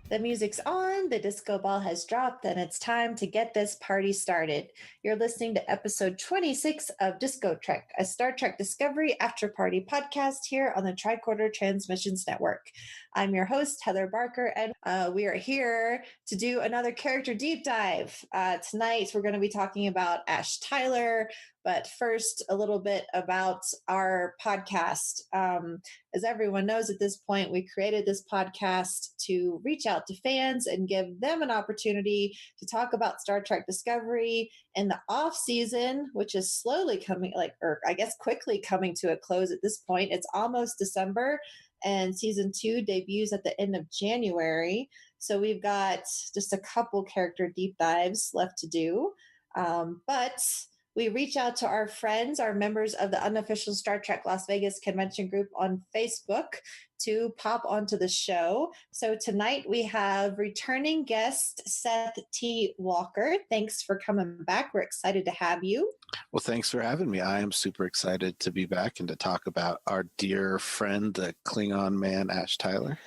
The music's on, the disco ball has dropped, and it's time to get this party started. You're listening to episode 26 of DiscoTrek, a Star Trek Discovery After Party podcast here on the Tricorder Transmissions Network. I'm your host, Heather Barker, and we are here to do another character deep dive. Tonight, we're going to be talking about Ash Tyler, but first, a little bit about our podcast. As everyone knows at this point, we created this podcast to reach out to fans and give them an opportunity to talk about Star Trek Discovery in the off season, which is slowly coming, or I guess quickly coming to a close at this point. It's almost December, and season 2 debuts at the end of January. So we've got just a couple character deep dives left to do. But we reach out to our friends, our members of the unofficial Star Trek Las Vegas convention group on Facebook to pop onto the show. So tonight we have returning guest Seth T. Walker. Thanks for coming back. We're excited to have you. Well, thanks for having me. I am super excited to be back and to talk about our dear friend, the Klingon man, Ash Tyler.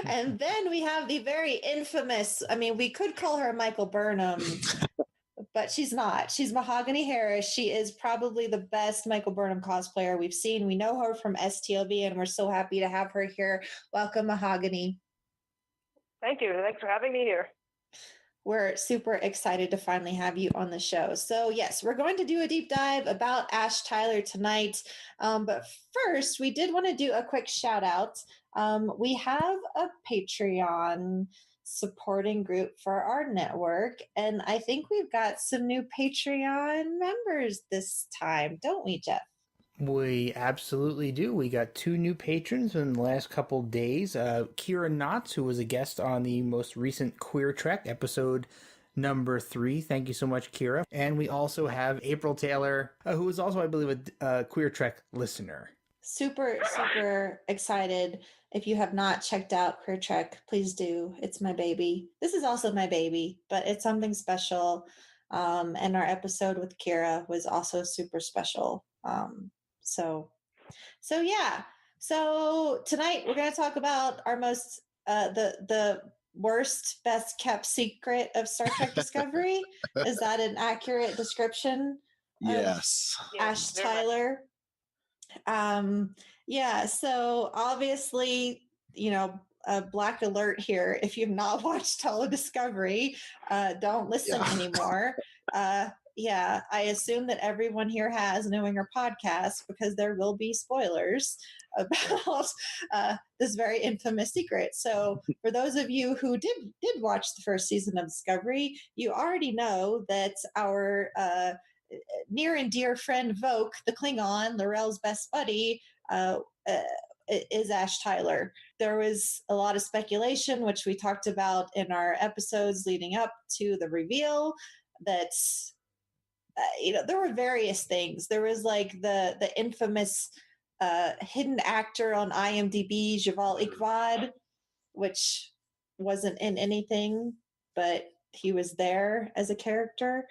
And then we have the very infamous, we could call her Michael Burnham, but she's not. She's Mahogany Harris. She is probably the best Michael Burnham cosplayer we've seen. We know her from STLV, and we're so happy to have her here. Welcome, Mahogany. Thank you. Thanks for having me here. We're super excited to finally have you on the show. So, yes, we're going to do a deep dive about Ash Tyler tonight. But first, we did want to do a quick shout out. We have a Patreon supporting group for our network, and I think we've got some new Patreon members this time, don't we, Jeff? We absolutely do. We got 2 new patrons in the last couple days. Kira Knotts, who was a guest on the most recent Queer Trek episode number 3. Thank you so much, Kira. And we also have April Taylor, who is also, I believe, a Queer Trek listener. Super excited. If you have not checked out Queer Trek, please do. It's my baby. This is also my baby, but it's something special. And our episode with Kira was also super special. So yeah. So tonight we're going to talk about our most, the worst, best kept secret of Star Trek Discovery. Is that an accurate description? Yes. Ash Tyler. So obviously, a black alert here. If you've not watched Discovery, don't listen anymore. I assume that everyone here has, knowing our podcast, because there will be spoilers about this very infamous secret. So for those of you who did watch the first season of Discovery, you already know that our near and dear friend Voke, the Klingon, L'Rell's best buddy, is Ash Tyler. There was a lot of speculation, which we talked about in our episodes leading up to the reveal, that there were various things. There was like the infamous hidden actor on IMDb, Javal Iqbal, which wasn't in anything, but he was there as a character.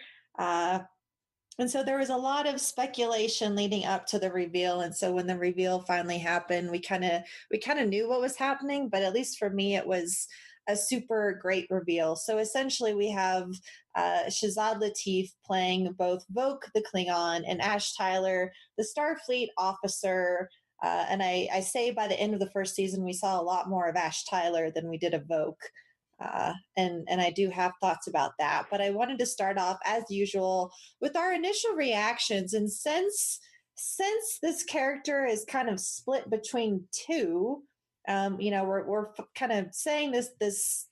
And so there was a lot of speculation leading up to the reveal. And so when the reveal finally happened, we kind of knew what was happening, but at least for me, it was a super great reveal. So essentially we have Shazad Latif playing both Voke, the Klingon, and Ash Tyler, the Starfleet officer. And I say by the end of the first season, we saw a lot more of Ash Tyler than we did of Voke. And I do have thoughts about that, but I wanted to start off as usual with our initial reactions. And since this character is kind of split between 2, we're kind of saying this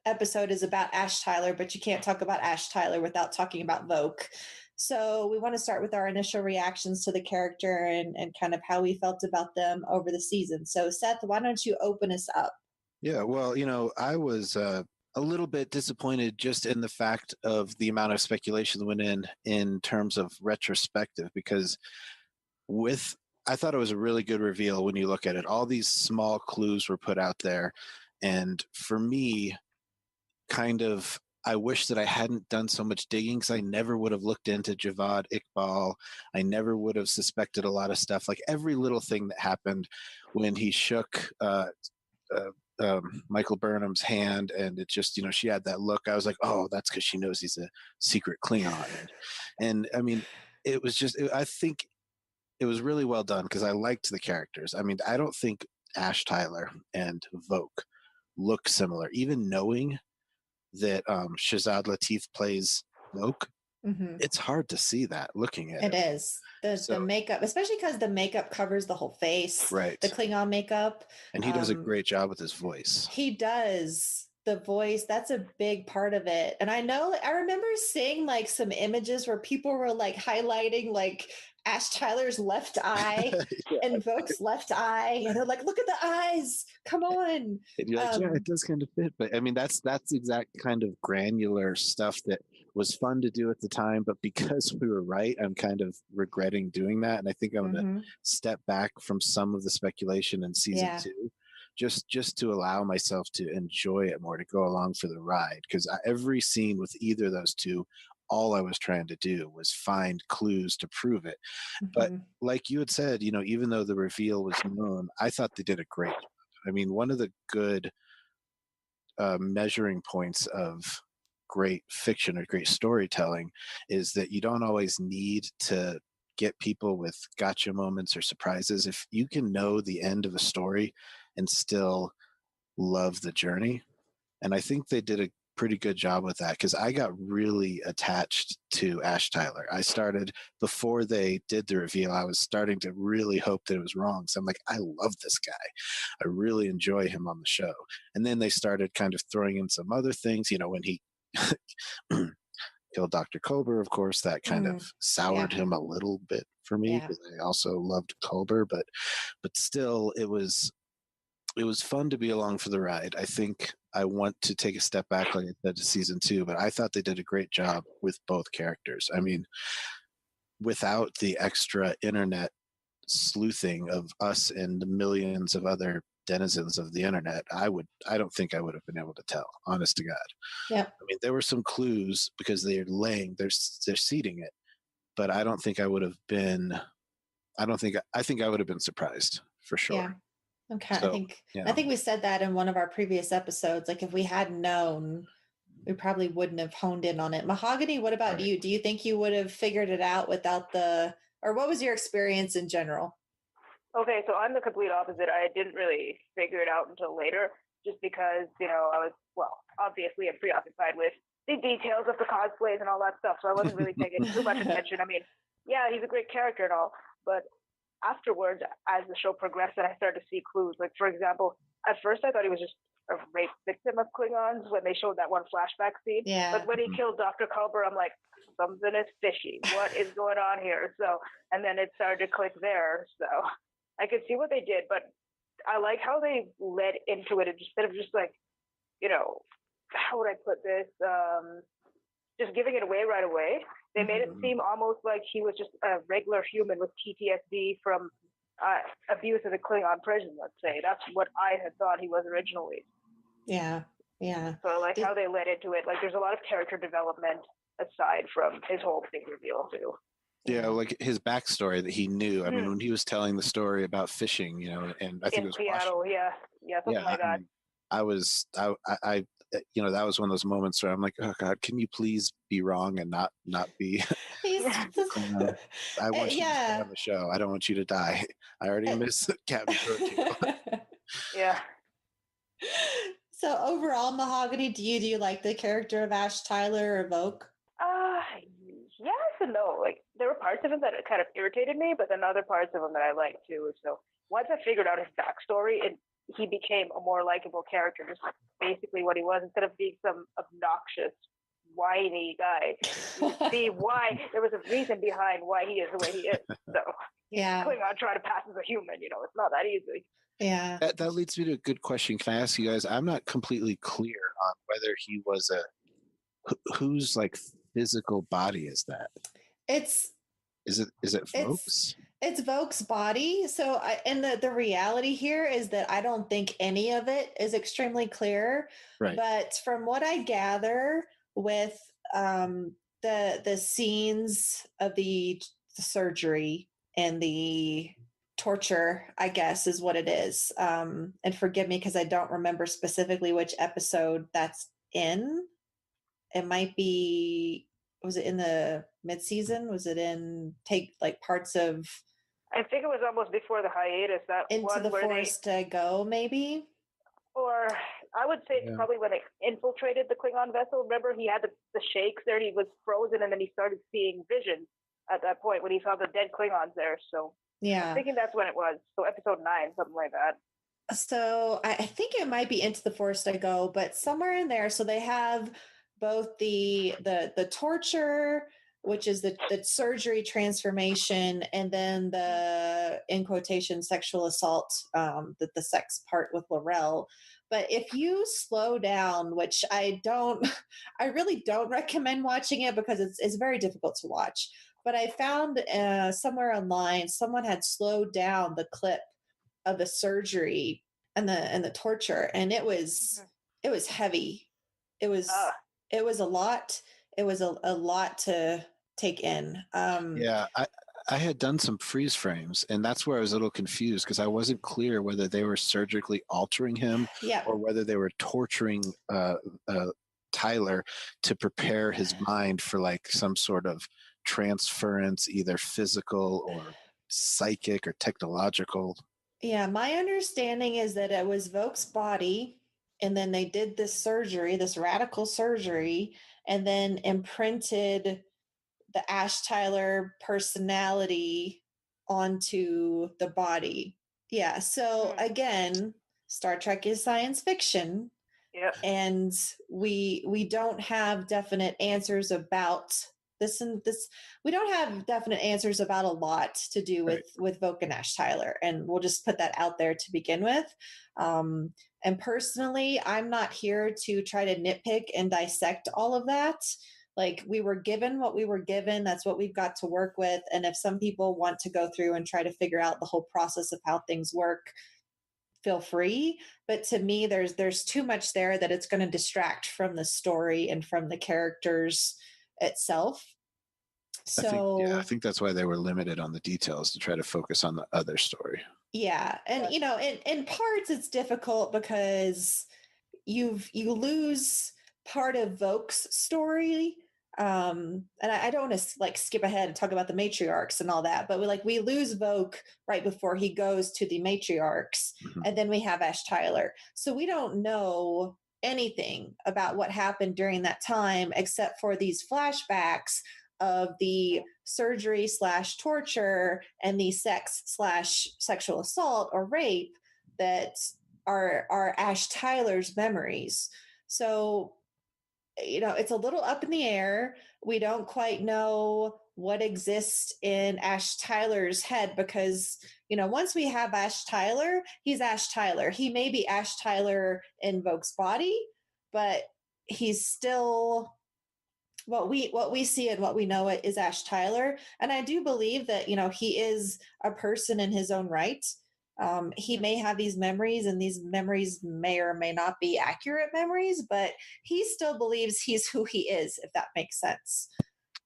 episode is about Ash Tyler, but you can't talk about Ash Tyler without talking about Voke. So we want to start with our initial reactions to the character and kind of how we felt about them over the season. So Seth, why don't you open us up? Yeah, well, I was a little bit disappointed just in the fact of the amount of speculation that went in terms of retrospective, because I thought it was a really good reveal when you look at it. All these small clues were put out there. And for me, I wish that I hadn't done so much digging, because I never would have looked into Javad Iqbal. I never would have suspected a lot of stuff. Like every little thing that happened when he shook Michael Burnham's hand, and it just, she had that look. I was like, oh, that's because she knows he's a secret Klingon. And I mean, it was just, I think it was really well done because I liked the characters. I mean, I don't think Ash Tyler and Voke look similar, even knowing that Shazad Latif plays Voke. Mm-hmm. It's hard to see that looking at it. It is. The makeup, especially because the makeup covers the whole face. Right. The Klingon makeup. And he does a great job with his voice. He does. The voice, that's a big part of it. And I remember seeing like some images where people were like highlighting like Ash Tyler's left eye and Voke's left eye. And they're like, look at the eyes. Come on. And you're like, yeah, it does kind of fit. But I mean, that's the exact kind of granular stuff that was fun to do at the time. But because we were right, I'm kind of regretting doing that. And I think I'm going to step back from some of the speculation in season 2. Just to allow myself to enjoy it more, to go along for the ride. Because every scene with either of those two, all I was trying to do was find clues to prove it. But like you had said, even though the reveal was known, I thought they did a great job. I mean, one of the good measuring points of great fiction or great storytelling is that you don't always need to get people with gotcha moments or surprises. If you can know the end of a story and still love the journey. And I think they did a pretty good job with that, because I got really attached to Ash Tyler. I started, before they did the reveal, I was starting to really hope that it was wrong. So I'm like, I love this guy. I really enjoy him on the show. And then they started kind of throwing in some other things, when he killed Dr. Culber, of course, that kind of soured him a little bit for me, because I also loved Culber, but still it was fun to be along for the ride. I think I want to take a step back, like I said, to season 2, but I thought they did a great job with both characters. I mean, without the extra internet sleuthing of us and the millions of other denizens of the internet, I don't think I would have been able to tell, honest to God. Yeah. I mean, there were some clues because they're seeding it, but I don't think I would have been, I think I would have been surprised for sure. Yeah. Okay. So, I think we said that in one of our previous episodes. Like, if we had known, we probably wouldn't have honed in on it. Mahogany, what about you? Do you think you would have figured it out without or what was your experience in general? Okay, so I'm the complete opposite. I didn't really figure it out until later, just because, I was, obviously I'm preoccupied with the details of the cosplays and all that stuff, so I wasn't really paying too much attention. I mean, yeah, he's a great character and all, but afterwards, as the show progressed, and I started to see clues. Like, for example, at first I thought he was just a rape victim of Klingons when they showed that one flashback scene. Yeah. But when he killed Dr. Culber, I'm like, something is fishy. What is going on here? So, and then it started to click there. So I could see what they did, but I like how they led into it instead of just like, how would I put this? Just giving it away right away. They made it seem almost like he was just a regular human with PTSD from abuse of the Klingon prison, let's say. That's what I had thought he was originally. Yeah, yeah. So I like how they led into it. Like, there's a lot of character development aside from his whole big reveal, too. Yeah, like his backstory that he knew. I mean, when he was telling the story about fishing, and I think it was Seattle, something like that. I that was one of those moments where I'm like, oh God, can you please be wrong and not be? I want you to stay on the show. I don't want you to die. I already miss Captain Protein. Yeah. So overall, Mahogany, do you like the character of Ash Tyler or Voke? Yes and no. Like, there were parts of him that kind of irritated me, but then other parts of him that I liked too. So once I figured out his backstory, he became a more likable character, just basically what he was, instead of being some obnoxious, whiny guy. You see why there was a reason behind why he is the way he is. So Klingon trying to pass as a human, it's not that easy. Yeah. That leads me to a good question. Can I ask you guys? I'm not completely clear on whether he was whose like physical body is that? Is it Voke's? It's Voke's body. So the reality here is that I don't think any of it is extremely clear. Right. But from what I gather with the scenes of the surgery and the torture, I guess, is what it is. And forgive me because I don't remember specifically which episode that's in. It might be, was it in the mid-season? Was it in take like parts of I think it was almost before the hiatus. That Into one the where Forest to Go, maybe? or I would say it's probably when it infiltrated the Klingon vessel. Remember, he had the shakes there. He was frozen, and then he started seeing visions at that point when he saw the dead Klingons there. So Yeah. I'm thinking that's when it was. So episode 9, something like that. So I think it might be Into the Forest to Go, but somewhere in there. So they have both the torture, which is the surgery transformation, and then the, in quotation, sexual assault, the sex part with Laurel. But if you slow down, which I really don't recommend watching it because it's very difficult to watch. But I found somewhere online, someone had slowed down the clip of the surgery and the torture, and it was heavy. It was a lot. It was a lot to take in. I had done some freeze frames, and that's where I was a little confused because I wasn't clear whether they were surgically altering him or whether they were torturing Tyler to prepare his mind for like some sort of transference, either physical or psychic or technological. Yeah, my understanding is that it was Vok's body, and then they did this surgery, this radical surgery, and then imprinted the Ash Tyler personality onto the body. Yeah, so again, Star Trek is science fiction. Yeah. And we don't have definite answers about this and this. We don't have definite answers about a lot to do with Vogue and Ash Tyler, and we'll just put that out there to begin with. And personally, I'm not here to try to nitpick and dissect all of that. Like, we were given what we were given. That's what we've got to work with. And if some people want to go through and try to figure out the whole process of how things work, feel free. But to me, there's too much there that it's going to distract from the story and from the characters itself. So I think that's why they were limited on the details, to try to focus on the other story. Yeah. And you know, in parts it's difficult because you lose part of Vok's story. And I don't want to like skip ahead and talk about the matriarchs and all that, but we lose Vogue right before he goes to the matriarchs, and then we have Ash Tyler. So we don't know anything about what happened during that time except for these flashbacks of the surgery / torture and the sex / sexual assault or rape that are Ash Tyler's memories. So, you know, it's a little up in the air. We don't quite know what exists in Ash Tyler's head because, you know, once we have Ash Tyler, he's Ash Tyler. He may be Ash Tyler in Vogue's body, but he's still what we see and what we know it is Ash Tyler. And I do believe that, you know, he is a person in his own right. He may have these memories, and these memories may or may not be accurate memories, but he still believes he's who he is, if that makes sense.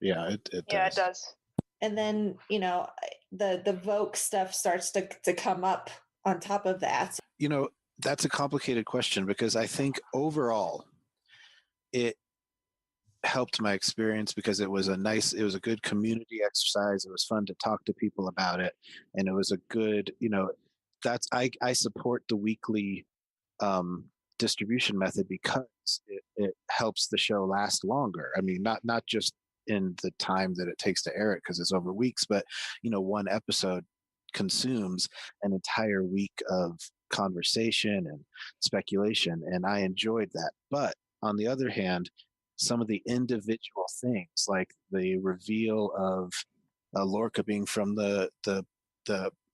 Yeah, it does. Yeah, it does. And then, you know, the Vogue stuff starts to come up on top of that. You know, that's a complicated question because I think overall it helped my experience because it was a good community exercise. It was fun to talk to people about it, and it was a good, you know, I support the weekly distribution method because it helps the show last longer. I mean, not just in the time that it takes to air it because it's over weeks, but you know, one episode consumes an entire week of conversation and speculation, and I enjoyed that. But on the other hand, some of the individual things, like the reveal of Lorca being from the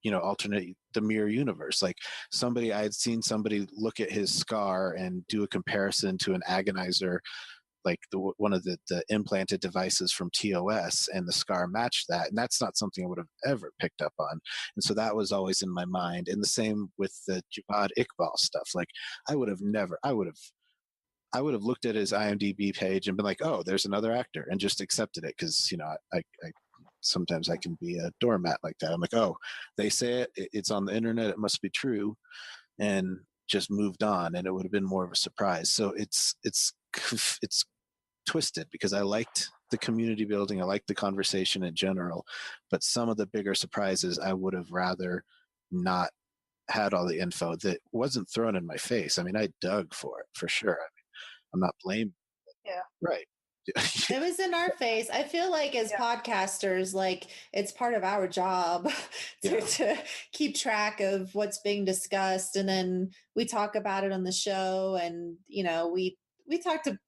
you know, alternate, the mirror universe, like I had seen somebody look at his scar and do a comparison to an agonizer, like one of the implanted devices from TOS, and the scar matched that, and that's not something I would have ever picked up on. And so that was always in my mind. And the same with the Javad Iqbal stuff. Like I would have looked at his IMDb page and been like, oh, there's another actor, and just accepted it because, you know, I sometimes I can be a doormat like that. I'm like, oh, they say it's on the internet, it must be true, and just moved on, and it would have been more of a surprise. So it's twisted because I liked the community building, I liked the conversation in general, but some of the bigger surprises I would have rather not had all the info that wasn't thrown in my face. I mean, I dug for it for sure. I mean, I'm not blaming. Yeah. Right. It was in our face. I feel like as podcasters, like it's part of our job to keep track of what's being discussed. And then we talk about it on the show. And, you know, we kind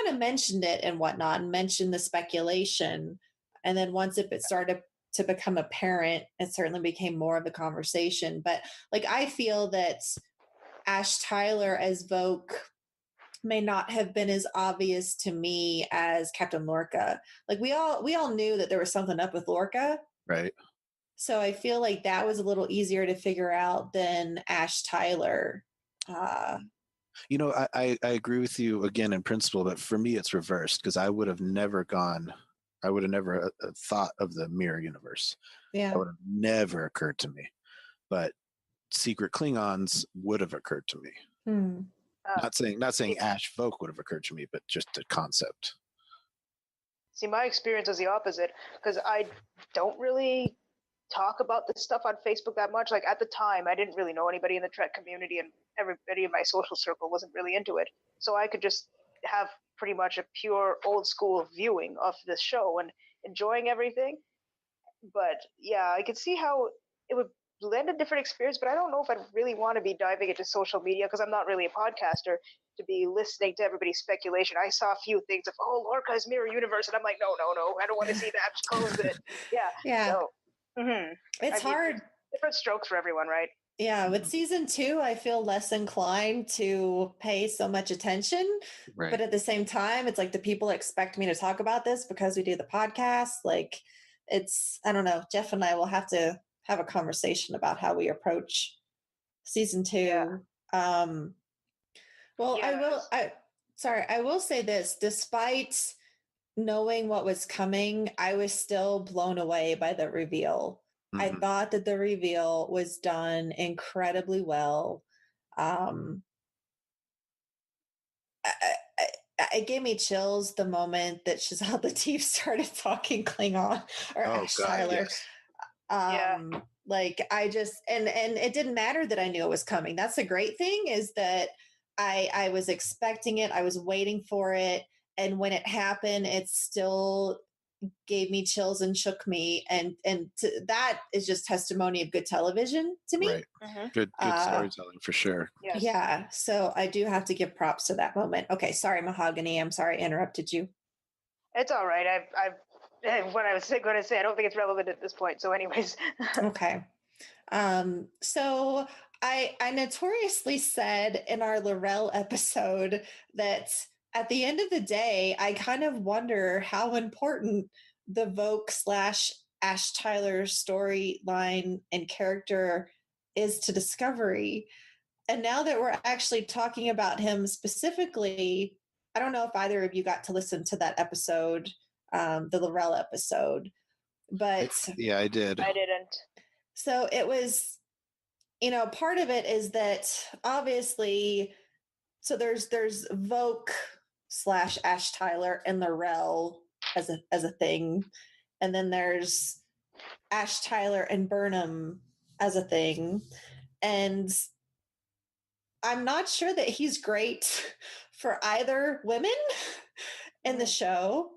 of mentioned it and whatnot and mentioned the speculation. And then once it started to become apparent, it certainly became more of a conversation. But like, I feel that Ash Tyler as Voke may not have been as obvious to me as Captain Lorca. Like we all knew that there was something up with Lorca. Right. So I feel like that was a little easier to figure out than Ash Tyler. You know, I agree with you again in principle, but for me it's reversed because I would have never thought of the mirror universe. Yeah. That would have never occurred to me. But secret Klingons would have occurred to me. Not saying Ash Folk would have occurred to me, but just the concept. See, my experience was the opposite because I don't really talk about this stuff on Facebook that much. Like at the time, I didn't really know anybody in the Trek community, and everybody in my social circle wasn't really into it. So I could just have pretty much a pure old school viewing of this show and enjoying everything. But yeah, I could see how it would lend a different experience, but I don't know if I'd really want to be diving into social media because I'm not really a podcaster to be listening to everybody's speculation. I saw a few things of, Lorca's mirror universe, and I'm like, no, I don't want to see that. Just close it. Yeah. So, it's hard. Different strokes for everyone, right? Yeah, with season 2, I feel less inclined to pay so much attention. Right. But at the same time, it's like the people expect me to talk about this because we do the podcast. Like, I don't know. Jeff and I will have to have a conversation about how we approach season 2. Yeah. I will say this, despite knowing what was coming, I was still blown away by the reveal. I thought that the reveal was done incredibly well. It gave me chills the moment that Shazal Latif started talking Klingon or Ash Tyler. Yes. Like I just, and it didn't matter that I knew it was coming. That's the great thing is that I was expecting it. I was waiting for it. And when it happened, it still gave me chills and shook me. And that is just testimony of good television to me. Right. Good storytelling for sure. Yes. Yeah. So I do have to give props to that moment. Okay. Sorry, Mahogany. I'm sorry I interrupted you. It's all right. What I was going to say, I don't think it's relevant at this point. So anyways. Okay. So I notoriously said in our Laurel episode that at the end of the day, I kind of wonder how important the Voke / Ash Tyler storyline and character is to Discovery. And now that we're actually talking about him specifically, I don't know if either of you got to listen to that episode, the Laurel episode, but yeah, I did. I didn't. So it was, part of it is that obviously, so there's Voke / Ash Tyler and Laurel as a thing, and then there's Ash Tyler and Burnham as a thing, and I'm not sure that he's great for either women in the show.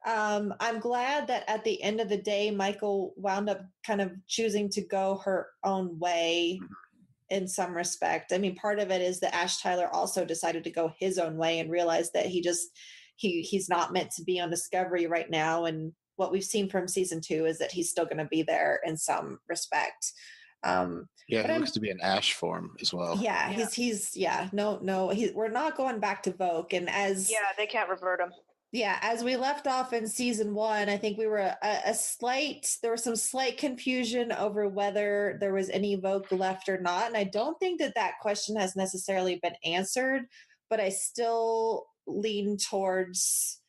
I'm glad that at the end of the day, Michael wound up kind of choosing to go her own way in some respect. I mean, part of it is that Ash Tyler also decided to go his own way and realized that he's not meant to be on Discovery right now. And what we've seen from season 2 is that he's still going to be there in some respect. He looks to be an Ash form as well. Yeah, we're not going back to Voke. And they can't revert him. Yeah, as we left off in season 1, I think we were there was some slight confusion over whether there was any Voke left or not. And I don't think that question has necessarily been answered, but I still lean towards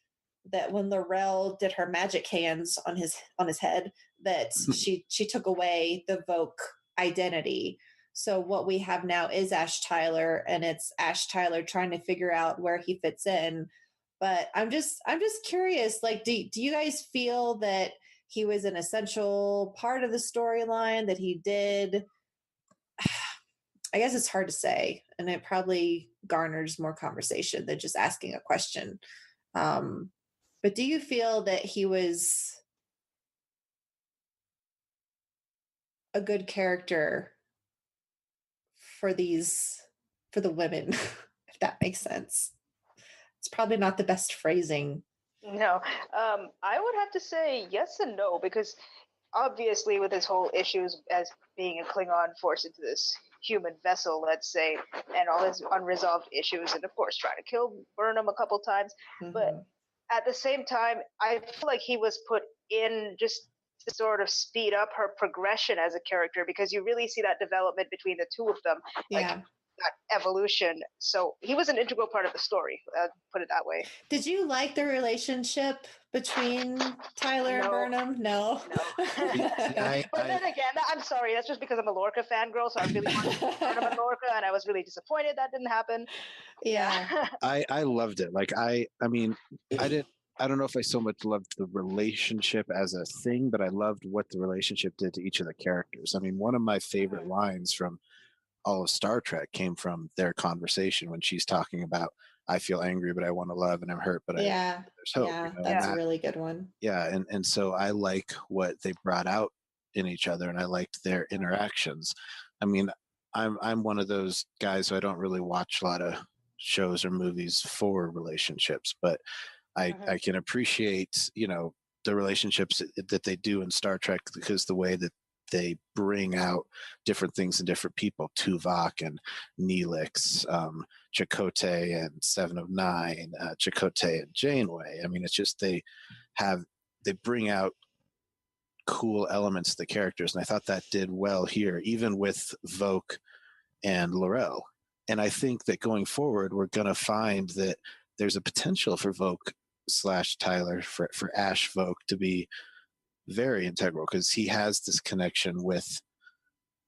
that when Laurel did her magic hands on his head, that she took away the Voke identity. So what we have now is Ash Tyler, and it's Ash Tyler trying to figure out where he fits in. But I'm just curious, like, do you guys feel that he was an essential part of the storyline, that he did? I guess it's hard to say, and it probably garners more conversation than just asking a question. But do you feel that he was a good character for the women, if that makes sense? It's probably not the best phrasing. No, I would have to say yes and no, because obviously with his whole issues as being a Klingon forced into this human vessel, let's say, and all his unresolved issues, and of course trying to kill Burnham a couple times, but at the same time, I feel like he was put in just to sort of speed up her progression as a character, because you really see that development between the two of them. Yeah. Like, that evolution. So he was an integral part of the story, put it that way. Did you like the relationship between Tyler and Burnham? No. But then again, I'm sorry, that's just because I'm a Lorca fangirl, so I really wanted Burnham and Lorca, and I was really disappointed that didn't happen. Yeah. I loved it. Like I mean, I don't know if I so much loved the relationship as a thing, but I loved what the relationship did to each of the characters. I mean, one of my favorite lines from all of Star Trek came from their conversation when she's talking about, I feel angry, but I want to love, and I'm hurt, but there's hope. Yeah, you know? that's a really good one. Yeah, and so I like what they brought out in each other, and I liked their interactions. I mean, I'm one of those guys who I don't really watch a lot of shows or movies for relationships, but I can appreciate, you know, the relationships that they do in Star Trek, because the way that they bring out different things in different people, Tuvok and Neelix, Chakotay and Seven of Nine, Chakotay and Janeway. I mean, it's just they bring out cool elements of the characters, and I thought that did well here, even with Voke and Laurel. And I think that going forward, we're going to find that there's a potential for Voke / Tyler, for Ash Voke to be very integral, because he has this connection with,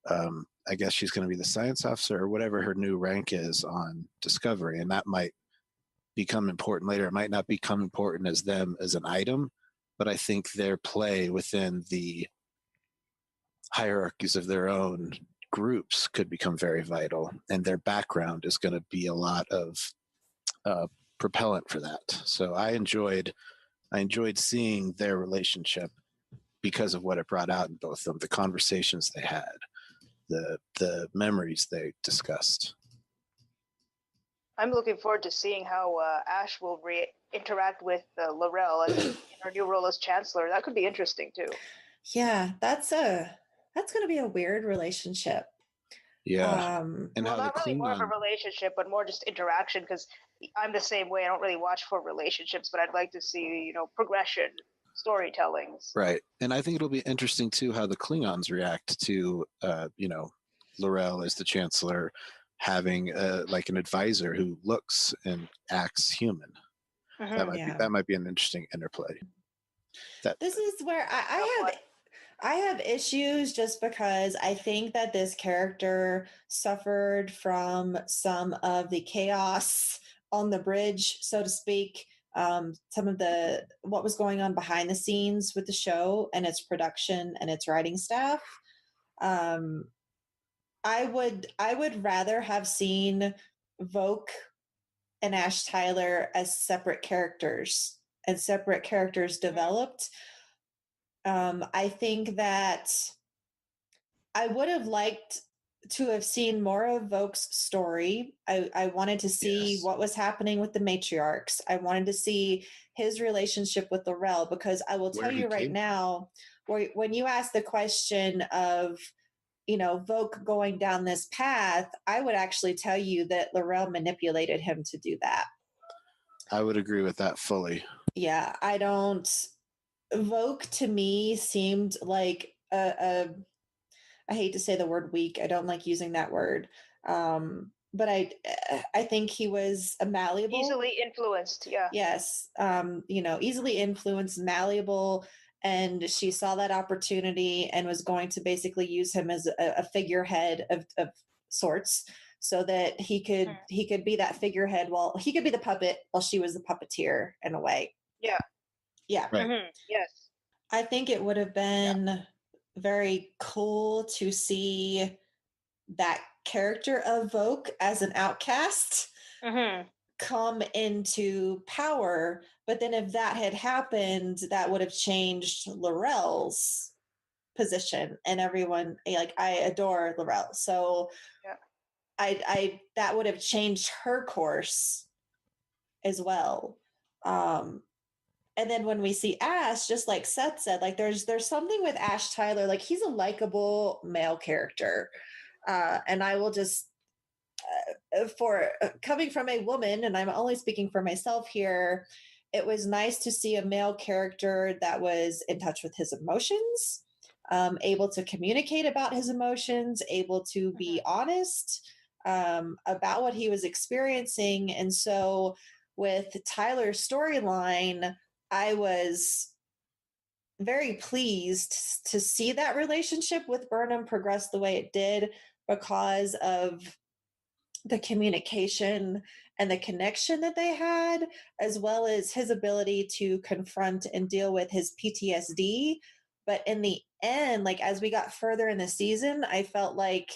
I guess she's going to be the science officer or whatever her new rank is on Discovery, and that might become important later. It might not become important as them as an item, but I think their play within the hierarchies of their own groups could become very vital, and their background is going to be a lot of propellant for that. So I enjoyed seeing their relationship because of what it brought out in both of them, the conversations they had, the memories they discussed. I'm looking forward to seeing how Ash will interact with Laurel in her new role as Chancellor. That could be interesting too. Yeah, that's going to be a weird relationship. Yeah, and well, not really more of a relationship, but more just interaction. Because I'm the same way. I don't really watch for relationships, but I'd like to see, you know, progression, storytellings. Right, and I think it'll be interesting too how the Klingons react to, you know, Laurel as the Chancellor having like an advisor who looks and acts human. That might be an interesting interplay. This is where I have issues, just because I think that this character suffered from some of the chaos on the bridge, so to speak. Some of what was going on behind the scenes with the show and its production and its writing staff. I would rather have seen Voke and Ash Tyler as separate characters and separate characters developed. I think that I would have liked to have seen more of Voke's story. I wanted to see what was happening with the matriarchs. I wanted to see his relationship with Laurel, because I will tell you right now, when you ask the question of, you know, Voke going down this path, I would actually tell you that Laurel manipulated him to do that. I would agree with that fully. Yeah, Voke to me seemed like I hate to say the word weak. I don't like using that word. but I think he was a malleable, easily influenced. Yeah. Yes, easily influenced, malleable, and she saw that opportunity and was going to basically use him as a figurehead of sorts, so that he could be that figurehead while he could be the puppet while she was the puppeteer in a way. Yeah. Yeah. Right. Yes. I think it would have been very cool to see that character of Vogue as an outcast come into power. But then if that had happened, that would have changed Laurel's position, and everyone, like, I adore Laurel. So I that would have changed her course as well. And then when we see Ash, just like Seth said, like there's something with Ash Tyler, like he's a likable male character. And I will just for coming from a woman, and I'm only speaking for myself here, it was nice to see a male character that was in touch with his emotions, able to communicate about his emotions, able to be honest about what he was experiencing. And so with Tyler's storyline, I was very pleased to see that relationship with Burnham progress the way it did, because of the communication and the connection that they had, as well as his ability to confront and deal with his PTSD. But in the end, like as we got further in the season, I felt like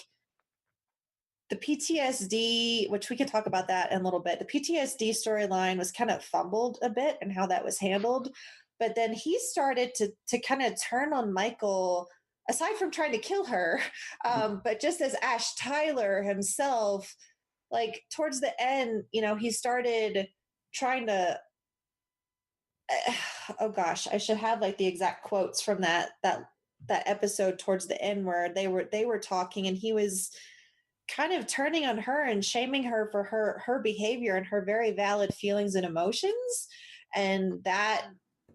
the PTSD, which we could talk about that in a little bit, the PTSD storyline was kind of fumbled a bit in how that was handled. But then he started to kind of turn on Michael, aside from trying to kill her, but just as Ash Tyler himself, like towards the end, he started trying to, oh gosh, I should have like the exact quotes from that episode towards the end, where they were talking, and he was kind of turning on her and shaming her for her behavior and her very valid feelings and emotions. And that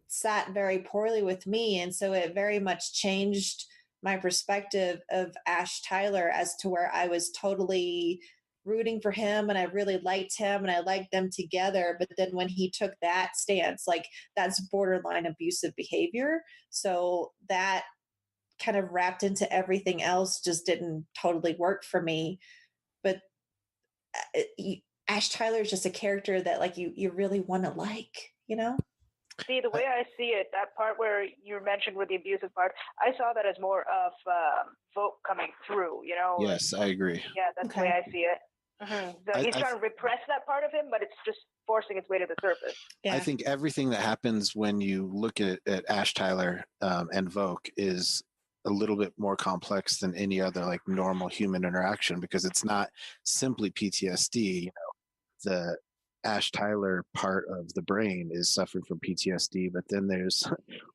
sat very poorly with me. And so it very much changed my perspective of Ash Tyler, as to where I was totally rooting for him and I really liked him and I liked them together. But then when he took that stance, like that's borderline abusive behavior. So that kind of wrapped into everything else just didn't totally work for me. But Ash Tyler is just a character that like you really want to like. See, the way I see it, that part where you mentioned with the abusive part, I saw that as more of Vogue coming through. Yes, I agree. Yeah, that's the way I see it. So he's trying to repress that part of him, but it's just forcing its way to the surface. Yeah. I think everything that happens when you look at Ash Tyler and Vogue is a little bit more complex than any other like normal human interaction, because it's not simply PTSD. The Ash Tyler part of the brain is suffering from PTSD, but then there's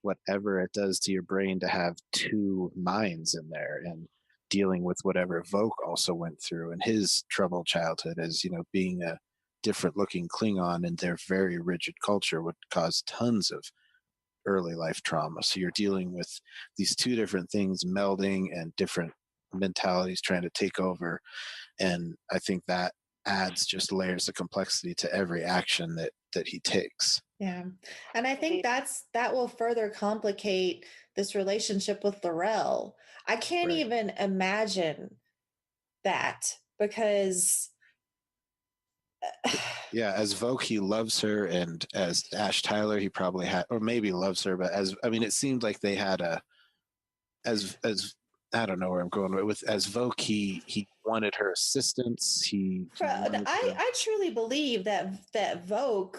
whatever it does to your brain to have two minds in there, and dealing with whatever Vogue also went through in his troubled childhood, as being a different looking Klingon in their very rigid culture would cause tons of early life trauma. So you're dealing with these two different things melding and different mentalities trying to take over. And I think that adds just layers of complexity to every action that he takes. Yeah. And I think that will further complicate this relationship with Laurel. I can't even imagine that, because yeah, as Vogue, he loves her, and as Ash Tyler, he probably had, or maybe loves her, but it seemed like they had as I don't know where I'm going with. As Vogue, he wanted her assistance. I truly believe that Vogue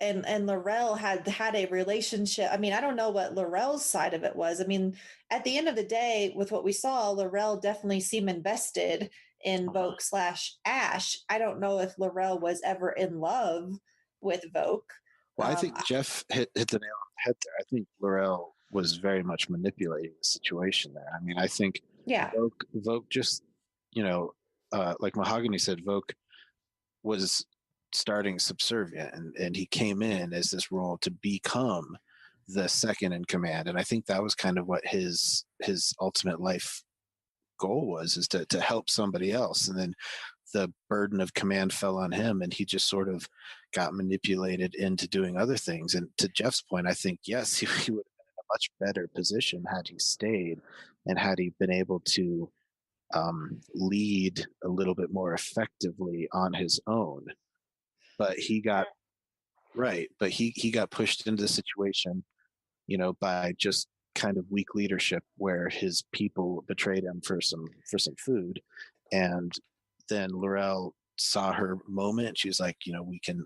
and Laurel had a relationship. I mean, I don't know what Laurel's side of it was. I mean, at the end of the day, with what we saw, Laurel definitely seemed invested in Vogue / Ash. I don't know if Laurel was ever in love with Vogue. Well, I think Jeff hit the nail on the head there. I think Laurel was very much manipulating the situation there. I mean, I think Vogue just, like Mahogany said, Vogue was starting subservient, and he came in as this role to become the second in command. And I think that was kind of what his ultimate life goal was, is to help somebody else. And then the burden of command fell on him, and he just sort of got manipulated into doing other things. And to Jeff's point, I think, yes, he would have been in a much better position had he stayed and had he been able to lead a little bit more effectively on his own. But he got but he got pushed into the situation, by just kind of weak leadership where his people betrayed him for some food. And then Laurel saw her moment. She's like,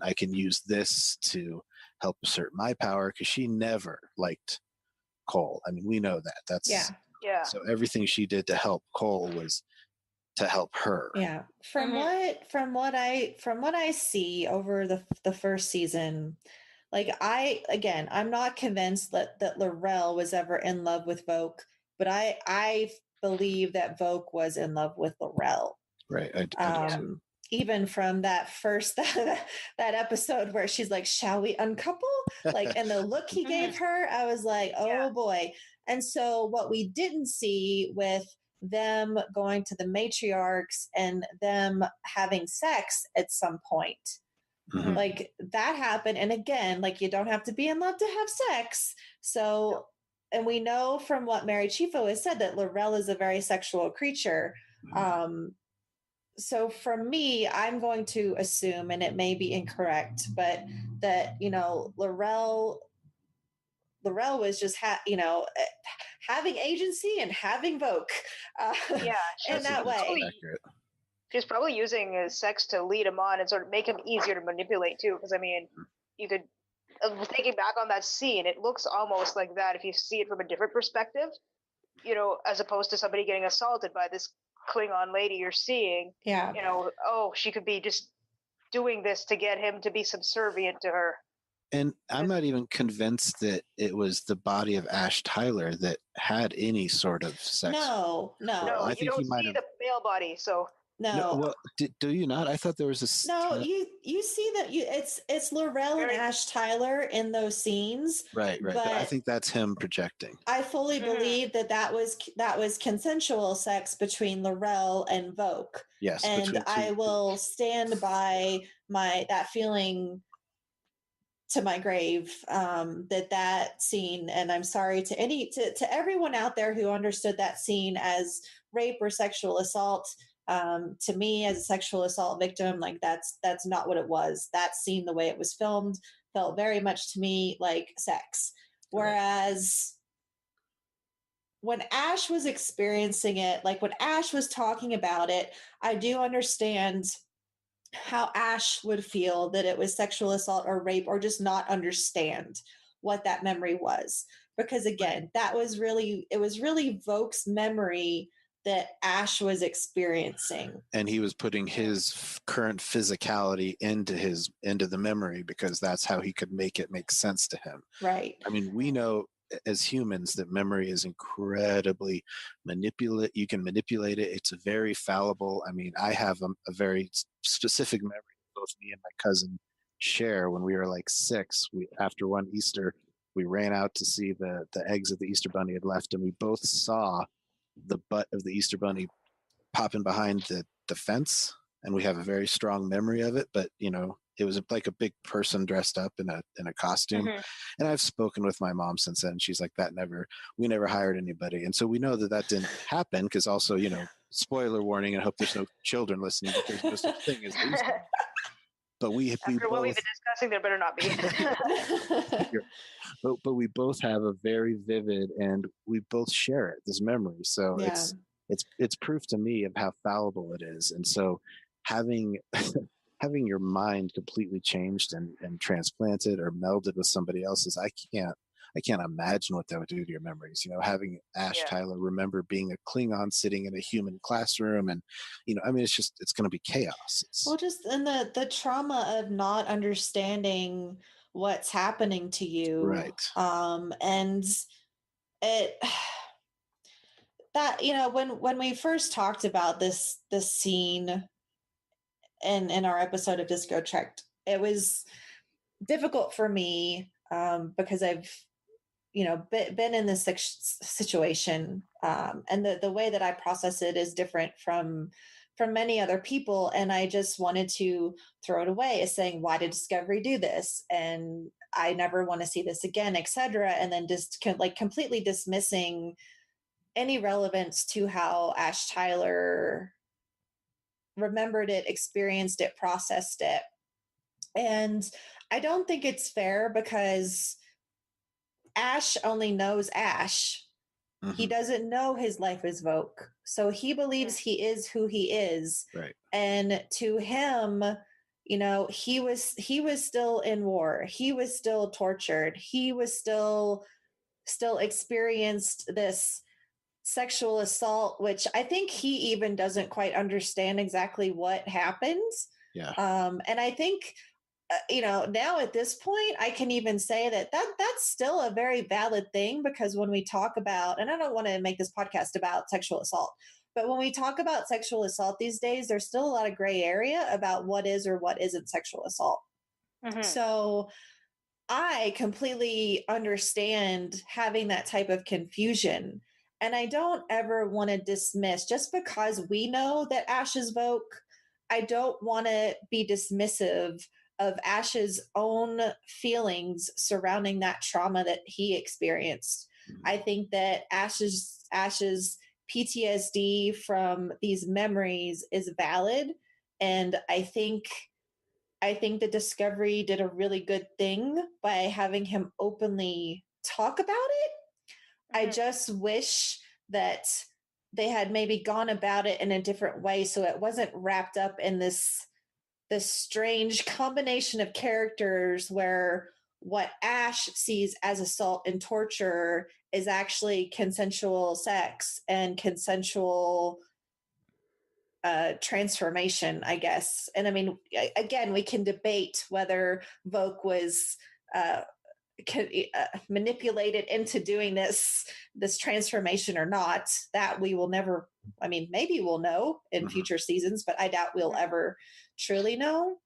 I can use this to help assert my power, because she never liked Cole. I mean, we know that. That's yeah. So everything she did to help Cole was to help her. Yeah. From what I see over the first season, like I'm not convinced that Laurel was ever in love with Vogue, but I believe that Vogue was in love with Laurel. Right. I do too. Even from that first that episode where she's like, "Shall we uncouple?" Like, and the look he gave her, I was like, "Oh boy." And so what we didn't see with them going to the matriarchs and them having sex at some point, like that happened. And again, like, you don't have to be in love to have sex. So, and we know from what Mary Chieffo has said that Laurel is a very sexual creature. So for me, I'm going to assume, and it may be incorrect, but that, Laurel was just, having agency and having Vogue in that way. She's probably using his sex to lead him on and sort of make him easier to manipulate too. Because I mean, you could, thinking back on that scene, it looks almost like that if you see it from a different perspective, as opposed to somebody getting assaulted by this Klingon lady you're seeing. Yeah. She could be just doing this to get him to be subservient to her. And I'm not even convinced that it was the body of Ash Tyler that had any sort of sex. No. I think you don't see the male body, so. No. Well, do you not? I thought there was a. No, you see that it's Laurel and Ash Tyler in those scenes. Right. But I think that's him projecting. I fully believe that was consensual sex between Laurel and Vogue. Yes, and I will stand by that feeling to my grave, that scene, and I'm sorry to everyone out there who understood that scene as rape or sexual assault. To me, as a sexual assault victim, like that's not what it was. That scene, the way it was filmed, felt very much to me like sex. Whereas when Ash was experiencing it, like when Ash was talking about it, I do understand how Ash would feel that it was sexual assault or rape, or just not understand what that memory was. Because again, it was really Vogue's memory that Ash was experiencing. And he was putting his current physicality into the memory, because that's how he could make it make sense to him. Right. I mean, we know as humans that memory is incredibly manipulative. You can manipulate it. It's very fallible. I mean, I have a very specific memory both me and my cousin share. When we were like 6, after one Easter, we ran out to see the eggs that the Easter Bunny had left, and we both saw the butt of the Easter Bunny popping behind the fence, and we have a very strong memory of it. But it was like a big person dressed up in a costume. And I've spoken with my mom since then. She's like, we never hired anybody. And so we know that didn't happen, because also, spoiler warning, and I hope there's no children listening, but there's no such thing as the Easter Bunny. But after what we've been discussing, there better not be. But we both have a very vivid, and we both share this memory. So it's proof to me of how fallible it is. And so having your mind completely changed and transplanted or melded with somebody else's, I can't imagine what that would do to your memories. Having Ash Tyler remember being a Klingon sitting in a human classroom, and it's going to be chaos. And the trauma of not understanding what's happening to you, right? And it that when we first talked about this scene in our episode of DiscoTrek, it was difficult for me because I've been in this situation, and the way that I process it is different from from many other people, and I just wanted to throw it away as saying, why did Discovery do this? And I never want to see this again, etc. And then just like completely dismissing any relevance to how Ash Tyler remembered it, experienced it, processed it. And I don't think it's fair, because Ash only knows Ash. Mm-hmm. He doesn't know his life is Voq. So he believes he is who he is. Right. And to him, you know, he was still in war. He was still tortured. He was still experienced this sexual assault, which I think he even doesn't quite understand exactly what happens. Yeah. And I think, you know, now at this point, I can even say that's still a very valid thing, because when we talk about, and I don't want to make this podcast about sexual assault, but when we talk about sexual assault these days, there's still a lot of gray area about what is or what isn't sexual assault. Mm-hmm. So I completely understand having that type of confusion. And I don't ever want to dismiss, just because we know that Ash is Voq, I don't want to be dismissive of Ash's own feelings surrounding that trauma that he experienced. I think that Ash's PTSD from these memories is valid. And I think the Discovery did a really good thing by having him openly talk about it. I just wish that they had maybe gone about it in a different way, so it wasn't wrapped up in this strange combination of characters where what Ash sees as assault and torture is actually consensual sex and consensual transformation, I guess. And I mean, again, we can debate whether Voq was manipulated into doing this transformation or not. That we will never, I mean, maybe we'll know in future seasons, but I doubt we'll ever truly know.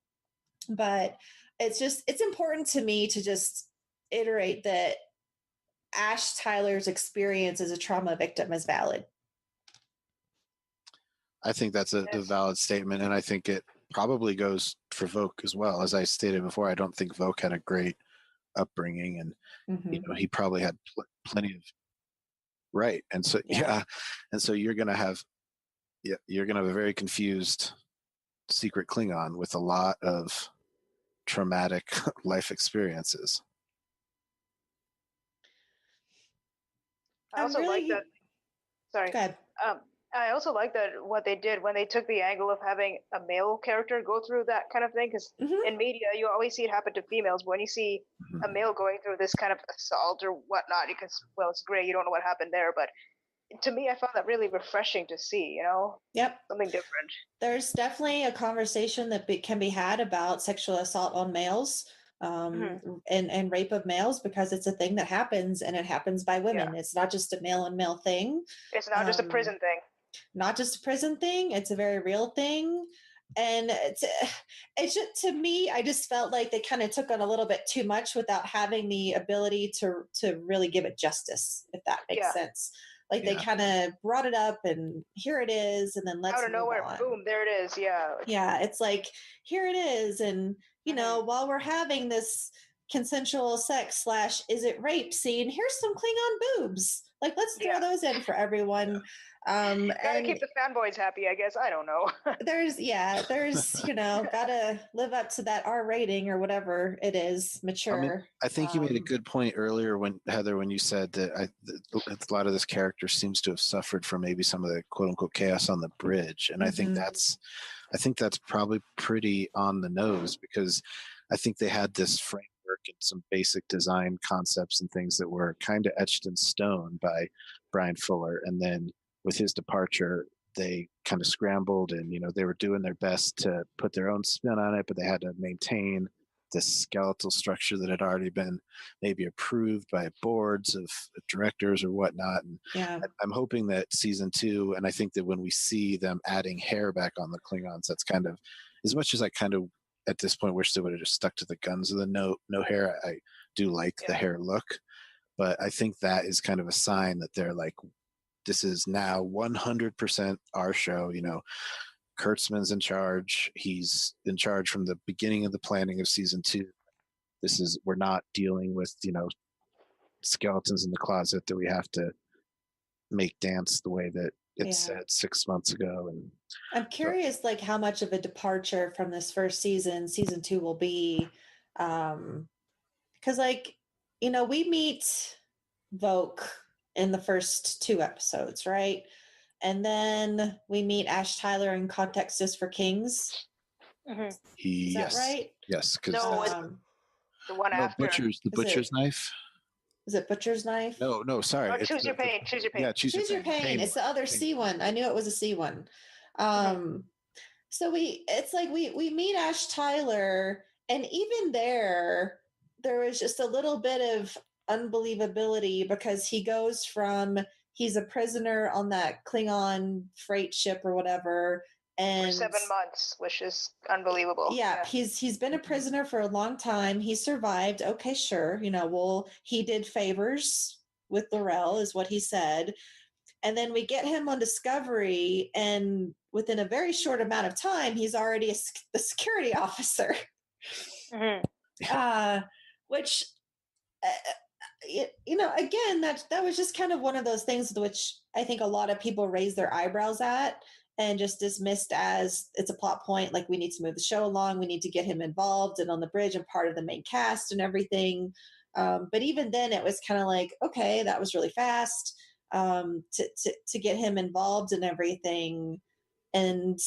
But it's important to me to just iterate that Ash Tyler's experience as a trauma victim is valid. I think that's a valid statement, and I think it probably goes for Voq as well. As I stated before, I don't think Voq had a great upbringing, and you know, he probably had plenty of right. And so and so you're gonna have a very confused secret Klingon with a lot of traumatic life experiences. I also like that. Sorry. Go ahead. I also like that what they did when they took the angle of having a male character go through that kind of thing, because in media you always see it happen to females. But when you see a male going through this kind of assault or whatnot, because, well, it's great, you don't know what happened there, but to me, I found that really refreshing to see, you know? Yep. Something different. There's definitely a conversation that can be had about sexual assault on males and rape of males, because it's a thing that happens, and it happens by women. Yeah. It's not just a male on male thing. It's not just a prison thing. Not just a prison thing. It's a very real thing. And it's just, to me, I just felt like they kind of took on a little bit too much without having the ability to really give it justice, if that makes sense. Like they kind of brought it up, and here it is, and then let's out of nowhere, boom, there it is. Yeah, it's like, here it is, and you know, while we're having this consensual sex / is it rape scene, here's some Klingon boobs. Like, let's throw those in for everyone. Gotta keep the fanboys happy, I guess. I don't know. there's you know, gotta live up to that R rating or whatever it is, mature. I mean, I think you made a good point earlier when you said that a lot of this character seems to have suffered from maybe some of the quote unquote chaos on the bridge, and I think that's probably pretty on the nose, because I think they had this framework and some basic design concepts and things that were kind of etched in stone by Brian Fuller, and then with his departure, they kind of scrambled, and you know, they were doing their best to put their own spin on it, but they had to maintain this skeletal structure that had already been maybe approved by boards of directors or whatnot. And I'm hoping that season 2, and I think that when we see them adding hair back on the Klingons, that's kind of, as much as I kind of at this point wish they would have just stuck to the guns of the no hair. I do like the hair look, but I think that is kind of a sign that they're like, this is now 100% our show. You know, Kurtzman's in charge. He's in charge from the beginning of the planning of season 2. We're not dealing with, skeletons in the closet that we have to make dance the way that it said 6 months ago. And I'm curious, like, how much of a departure from this first season 2 will be. Because, like, we meet Voke in the first 2 episodes, right? And then we meet Ash Tyler in Context is for Kings. Is that right? Yes, because the one after. The butcher's knife. Is it Butcher's Knife? No, sorry. Oh, Choose Your Pain. Choose Your Pain. Yeah, Choose Your Pain. It's the other C one. I knew it was a C one. So it's like we meet Ash Tyler, and even there was just a little bit of unbelievability because he goes from he's a prisoner on that Klingon freight ship or whatever, and for 7 months, which is unbelievable. Yeah, he's been a prisoner for a long time. He survived. Okay, sure. He did favors with Laurel, is what he said. And then we get him on Discovery, and within a very short amount of time, he's already the security officer. Which, again, that was just kind of one of those things which I think a lot of people raise their eyebrows at and just dismissed as it's a plot point. Like, we need to move the show along. We need to get him involved and on the bridge and part of the main cast and everything. But even then it was kind of like, okay, that was really fast to get him involved and everything. And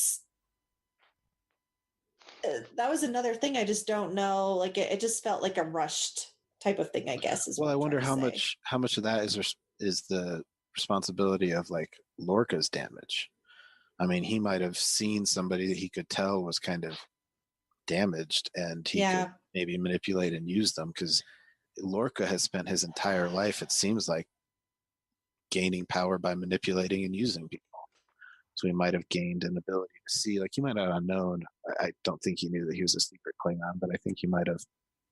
that was another thing. I just don't know. Like, it just felt like a rushed type of thing, I guess. I wonder how much of that is the responsibility of, like, Lorca's damage. I mean, he might have seen somebody that he could tell was kind of damaged, and he could maybe manipulate and use them, because Lorca has spent his entire life, it seems like, gaining power by manipulating and using people. So he might have gained an ability to see. Like, he might not have known. I don't think he knew that he was a secret Klingon, but I think he might have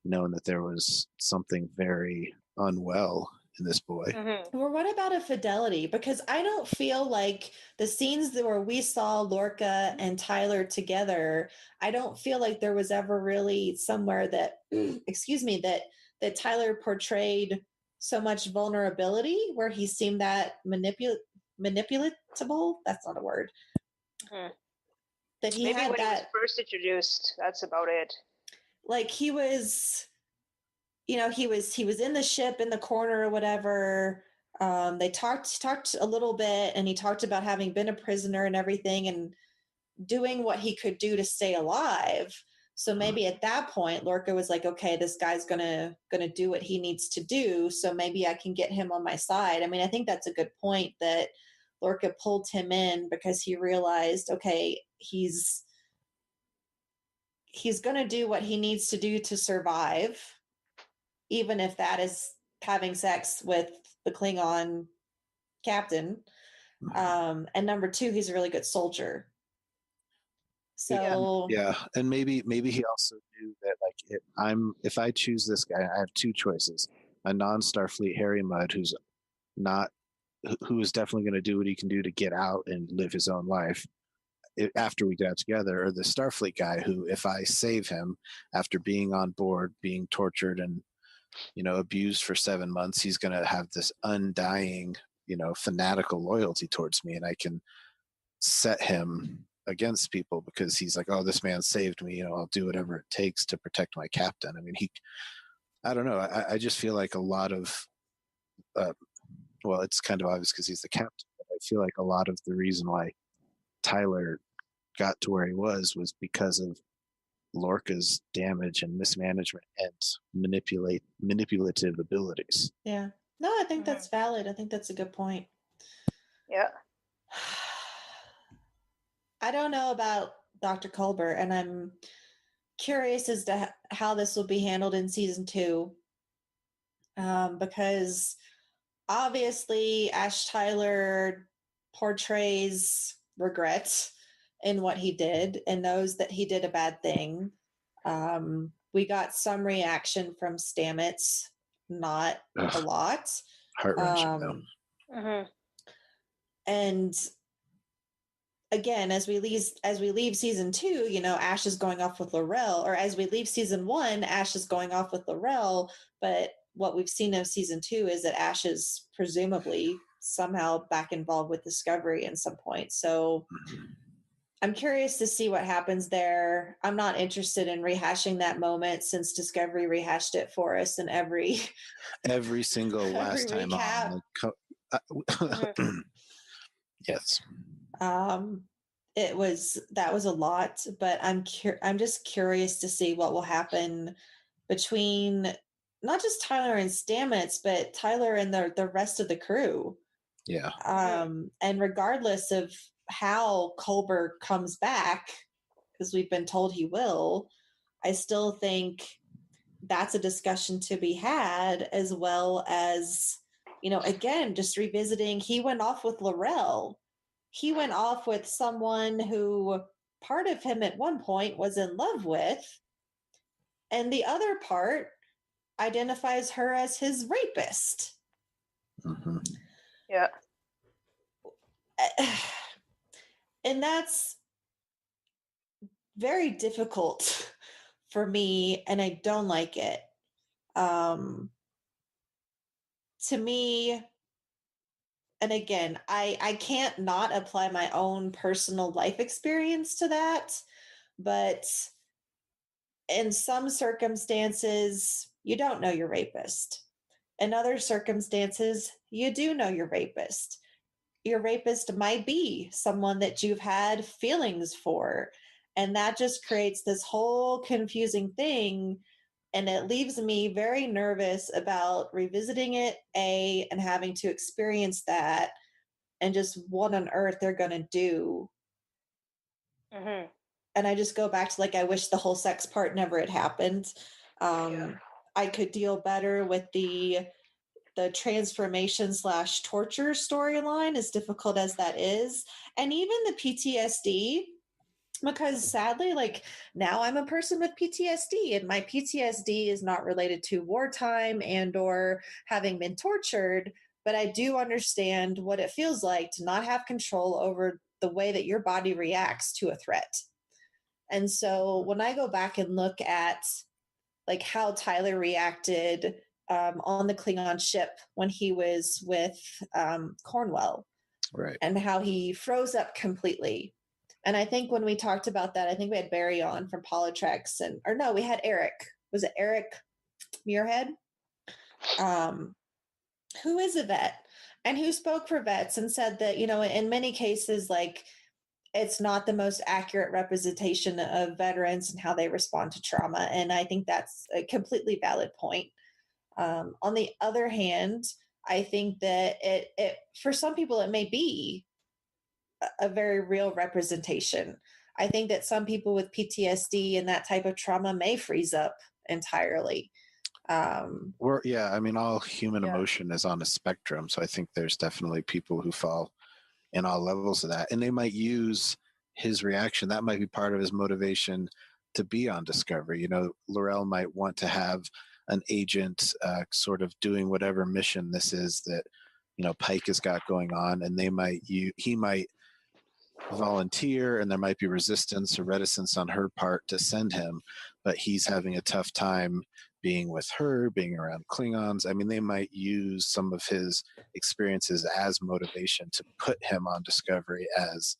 known that there was something very unwell in this boy. Well, what about a fidelity? Because I don't feel like the scenes where we saw Lorca and Tyler together, I don't feel like there was ever really somewhere that, that Tyler portrayed so much vulnerability where he seemed that manipulatable. That's not a word. That he maybe had when that. He was first introduced, that's about it. Like, he was. He was in the ship in the corner or whatever. They talked a little bit, and he talked about having been a prisoner and everything and doing what he could do to stay alive. So maybe at that point, Lorca was like, okay, this guy's gonna do what he needs to do. So maybe I can get him on my side. I mean, I think that's a good point that Lorca pulled him in because he realized, okay, he's going to do what he needs to do to survive, even if that is having sex with the Klingon captain. And number 2, he's a really good soldier. So yeah, and maybe he also knew that, like, if I choose this guy, I have 2 choices: a non-Starfleet Harry Mudd who is definitely going to do what he can do to get out and live his own life after we get out together, or the Starfleet guy who, if I save him after being on board, being tortured and abused for 7 months, he's going to have this undying, fanatical loyalty towards me, and I can set him against people because he's like, oh, this man saved me, I'll do whatever it takes to protect my captain. I mean, I don't know. I just feel like a lot of, well, it's kind of obvious because he's the captain, but I feel like a lot of the reason why Tyler got to where he was because of Lorca's damage and mismanagement and manipulative abilities. Yeah. No, I think that's valid. I think that's a good point. Yeah. I don't know about Dr. Culber, and I'm curious as to how this will be handled in season 2. Because obviously Ash Tyler portrays regret in what he did and knows that he did a bad thing. We got some reaction from Stamets, not a lot. Heart-wrenching, though. And again, as we leave season 2, you know, Ash is going off with Laurel, or as we leave season 1, Ash is going off with Laurel. But what we've seen of season 2 is that Ash is presumably somehow back involved with Discovery at some point. So I'm curious to see what happens there. I'm not interested in rehashing that moment since Discovery rehashed it for us in every single every last time recap. on. Yes. That was a lot, but I'm just curious to see what will happen between not just Tyler and Stamets, but Tyler and the rest of the crew. Yeah. And regardless of how Culber comes back, because we've been told he will, I still think that's a discussion to be had, as well as, you know, again, just revisiting, he went off with Laurel. He went off with someone who part of him at one point was in love with, and the other part identifies her as his rapist. Mm-hmm. Yeah. And that's very difficult for me, and I don't like it. To me, and again, I can't not apply my own personal life experience to that, but in some circumstances, you don't know your rapist. In other circumstances, you do know your rapist. Your rapist might be someone that you've had feelings for. And that just creates this whole confusing thing. And it leaves me very nervous about revisiting it, and having to experience that, and just what on earth they're going to do. Mm-hmm. And I just go back to, like, I wish the whole sex part never had happened. I could deal better with the transformation / torture storyline, as difficult as that is, and even the PTSD, because sadly, like, now I'm a person with PTSD, and my PTSD is not related to wartime and or having been tortured, but I do understand what it feels like to not have control over the way that your body reacts to a threat. And so when I go back and look at, like, how Tyler reacted on the Klingon ship when he was with Cornwell, right, and how he froze up completely. And I think when we talked about that, I think we had Barry on from Politrex, or no, we had Eric. Was it Eric Muirhead? Who is a vet and who spoke for vets and said that, you know, in many cases, like, it's not the most accurate representation of veterans and how they respond to trauma. And I think that's a completely valid point. On the other hand, I think that it for some people, it may be a very real representation. I think that some people with PTSD and that type of trauma may freeze up entirely. Yeah, I mean, all human emotion is on a spectrum. So I think there's definitely people who fall in all levels of that. And they might use his reaction. That might be part of his motivation to be on Discovery. You know, Laurel might want to have an agent sort of doing whatever mission this is that, you know, Pike has got going on, and he might volunteer, and there might be resistance or reticence on her part to send him, but he's having a tough time being with her, being around Klingons. I mean, they might use some of his experiences as motivation to put him on Discovery as,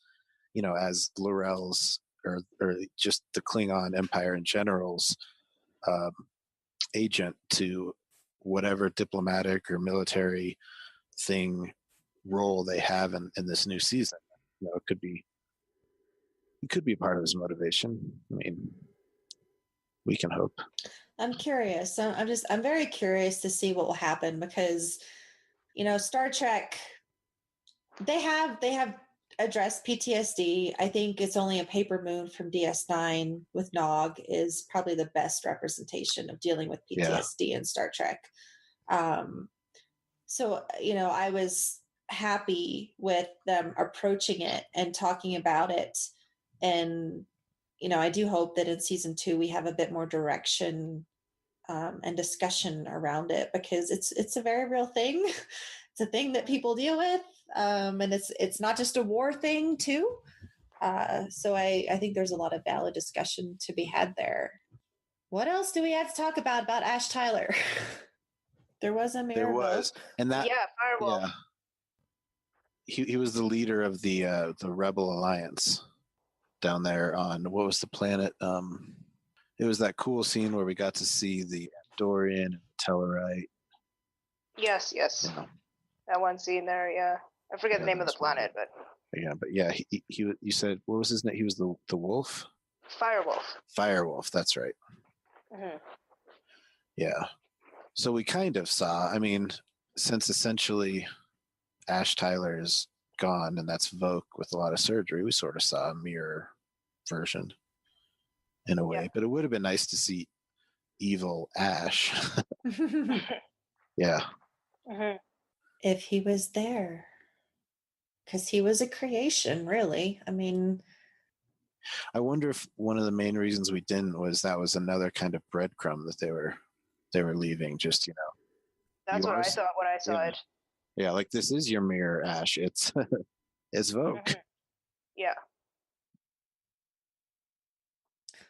you know, as Laurel's or just the Klingon Empire in general's agent to whatever diplomatic or military role they have in this new season. You know, it could be part of his motivation. I mean, we can hope. I'm curious. I'm very curious to see what will happen, because, you know, Star Trek, they have addressed PTSD. I think It's Only a Paper Moon from DS9 with Nog is probably the best representation of dealing with PTSD in Star Trek. So, you know, I was happy with them approaching it and talking about it. And, you know, I do hope that in season 2 we have a bit more direction and discussion around it, because it's a very real thing. It's a thing that people deal with, and it's not just a war thing too. So I think there's a lot of valid discussion to be had there. What else do we have to talk about Ash Tyler? There was a There mirror was, book. and that Yeah, Firewolf. yeah, he was the leader of the Rebel Alliance down there on what was the planet? It was that cool scene where we got to see the Dorian and Tellarite. Yes. Yeah. That one scene there, yeah. I forget Yeah, the name of the that's one. planet, but Yeah, he you said, what was his name? He was the wolf? Firewolf. Firewolf, that's right. Mm-hmm. Yeah. So we kind of saw, I mean, since essentially Ash Tyler is gone and that's Voke with a lot of surgery, we sort of saw a mirror version in a way. Yeah. But it would have been nice to see evil Ash. Yeah. Mm-hmm. If he was there. Because he was a creation, really. I mean, I wonder if one of the main reasons we didn't was that was another kind of breadcrumb that they were leaving, just, you know. That's what I thought when I saw yeah. it. Yeah, like this is your mirror, Ash. It's it's Vogue. Mm-hmm. Yeah.